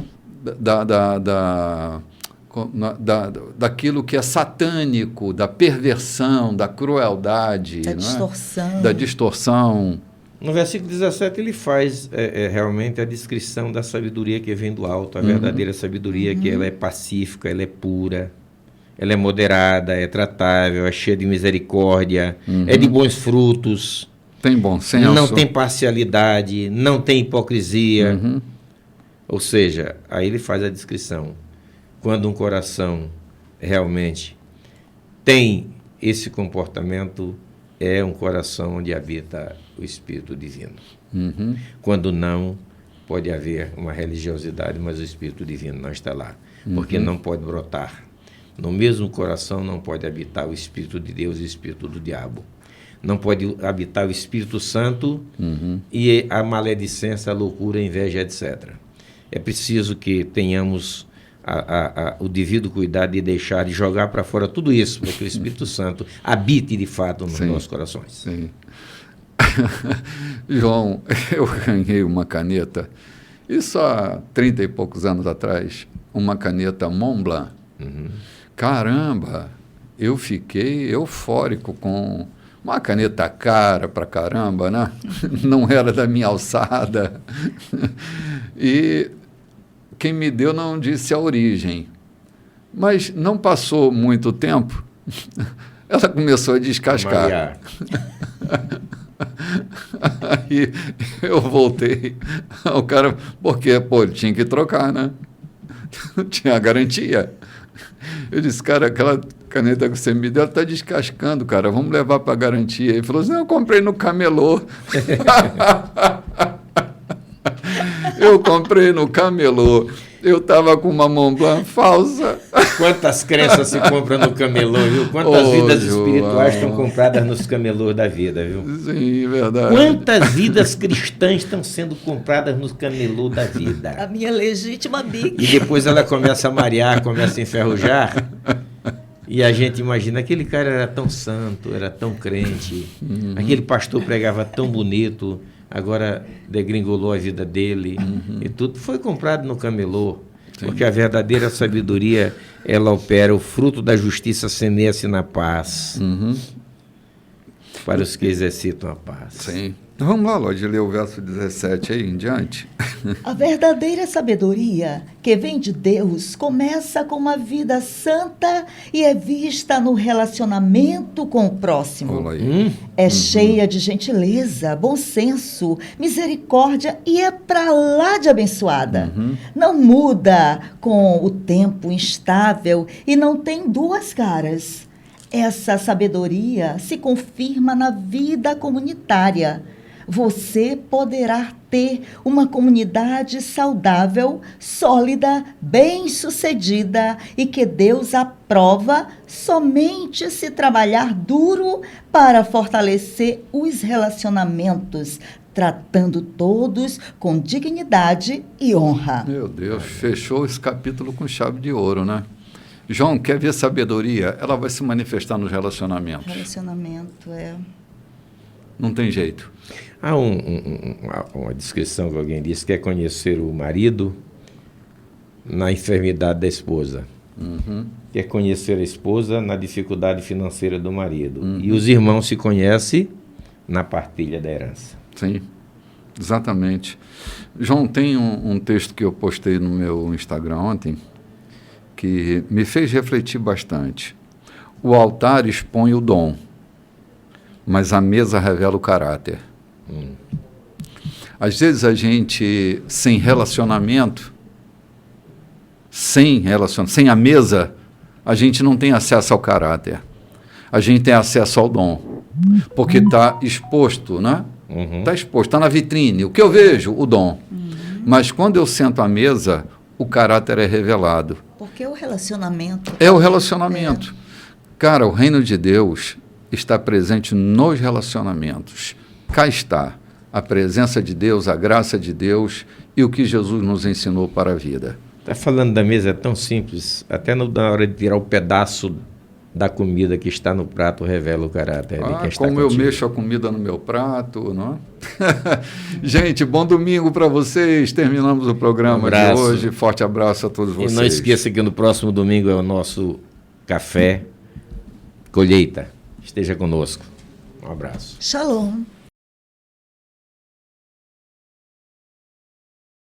S1: daquilo que é satânico, da perversão, da crueldade,
S3: Da
S1: não é?
S3: distorção.
S1: Da distorção.
S2: No versículo 17 ele faz realmente a descrição da sabedoria que vem do alto, a verdadeira sabedoria, que ela é pacífica, ela é pura, ela é moderada, é tratável, é cheia de misericórdia, é de bons frutos,
S1: Tem bom senso.
S2: não tem parcialidade, não tem hipocrisia. Ou seja, aí ele faz a descrição. Quando um coração realmente tem esse comportamento, é um coração onde habita o Espírito Divino. Quando não, pode haver uma religiosidade, mas o Espírito Divino não está lá. Porque não pode brotar. No mesmo coração não pode habitar o Espírito de Deus e o Espírito do diabo. Não pode habitar o Espírito Santo e a maledicência, a loucura, a inveja, etc. É preciso que tenhamos o devido cuidado de deixar, de jogar para fora tudo isso, para que o Espírito Santo habite de fato nos nossos corações.
S1: Sim. João, eu ganhei uma caneta, isso há 30 e poucos anos atrás, uma caneta Montblanc. Caramba, eu fiquei eufórico com uma caneta cara pra caramba, né? Não era da minha alçada. E quem me deu não disse a origem. Mas não passou muito tempo, ela começou a descascar.
S2: Maria.
S1: Aí eu voltei ao cara, porque, pô, ele tinha que trocar, né? Tinha a garantia. Eu disse, cara, aquela caneta que você me deu está descascando, cara, vamos levar para garantia. Ele falou assim, eu comprei no camelô. Eu comprei no camelô. Eu estava com uma Montblanc falsa.
S2: Quantas crenças se compram no camelô, viu? Quantas vidas
S1: João.
S2: espirituais estão compradas nos camelôs da vida, viu?
S1: Sim, verdade.
S2: Quantas vidas cristãs estão sendo compradas nos camelôs da
S3: A
S2: vida?
S3: minha legítima
S2: E
S3: bique.
S2: depois ela começa a marear, começa a enferrujar. E a gente imagina, aquele cara era tão santo, era tão crente, aquele pastor pregava tão bonito, agora degringolou a vida dele, e tudo foi comprado no camelô. Porque a verdadeira sabedoria, ela opera, o fruto da justiça semeia-se na paz, para os que exercitam a paz.
S1: Sim. Então vamos lá, Lorde, ler o verso 17 aí em diante.
S3: A verdadeira sabedoria que vem de Deus começa com uma vida santa e é vista no relacionamento com o próximo.
S1: Olha aí.
S3: É cheia de gentileza, bom senso, misericórdia e é pra lá de abençoada. Não muda com o tempo, instável e não tem duas caras. Essa sabedoria se confirma na vida comunitária. Você poderá ter uma comunidade saudável, sólida, bem-sucedida e que Deus aprova somente se trabalhar duro para fortalecer os relacionamentos, tratando todos com dignidade e honra.
S1: Meu Deus, fechou esse capítulo com chave de ouro, né? João, quer ver sabedoria? Ela vai se manifestar nos relacionamentos.
S3: Relacionamento
S1: Não tem jeito.
S2: Há uma descrição que alguém disse que é conhecer o marido na enfermidade da esposa. Quer conhecer a esposa na dificuldade financeira do marido. E os irmãos se conhecem na partilha da herança.
S1: Sim, exatamente. João, tem um texto que eu postei no meu Instagram ontem que me fez refletir bastante. O altar expõe o dom, mas a mesa revela o caráter. Às vezes a gente, sem a mesa, a gente não tem acesso ao caráter. A gente tem acesso ao dom, porque está exposto, né? Está exposto, está na vitrine. O que eu vejo? O dom. Mas quando eu sento à mesa, o caráter é revelado.
S3: Porque o relacionamento...
S1: É o relacionamento. Cara, o reino de Deus está presente nos relacionamentos. Cá está a presença de Deus, a graça de Deus e o que Jesus nos ensinou para a vida.
S2: Está falando da mesa, é tão simples. Até na hora de tirar o pedaço da comida que está no prato revela o caráter de quem está
S1: como
S2: contigo.
S1: Eu mexo a comida no meu prato, não é? Gente, bom domingo para vocês. Terminamos o programa de hoje. Forte abraço a todos vocês.
S2: E não esqueça que no próximo domingo é o nosso café colheita. Esteja conosco. Um abraço.
S3: Shalom.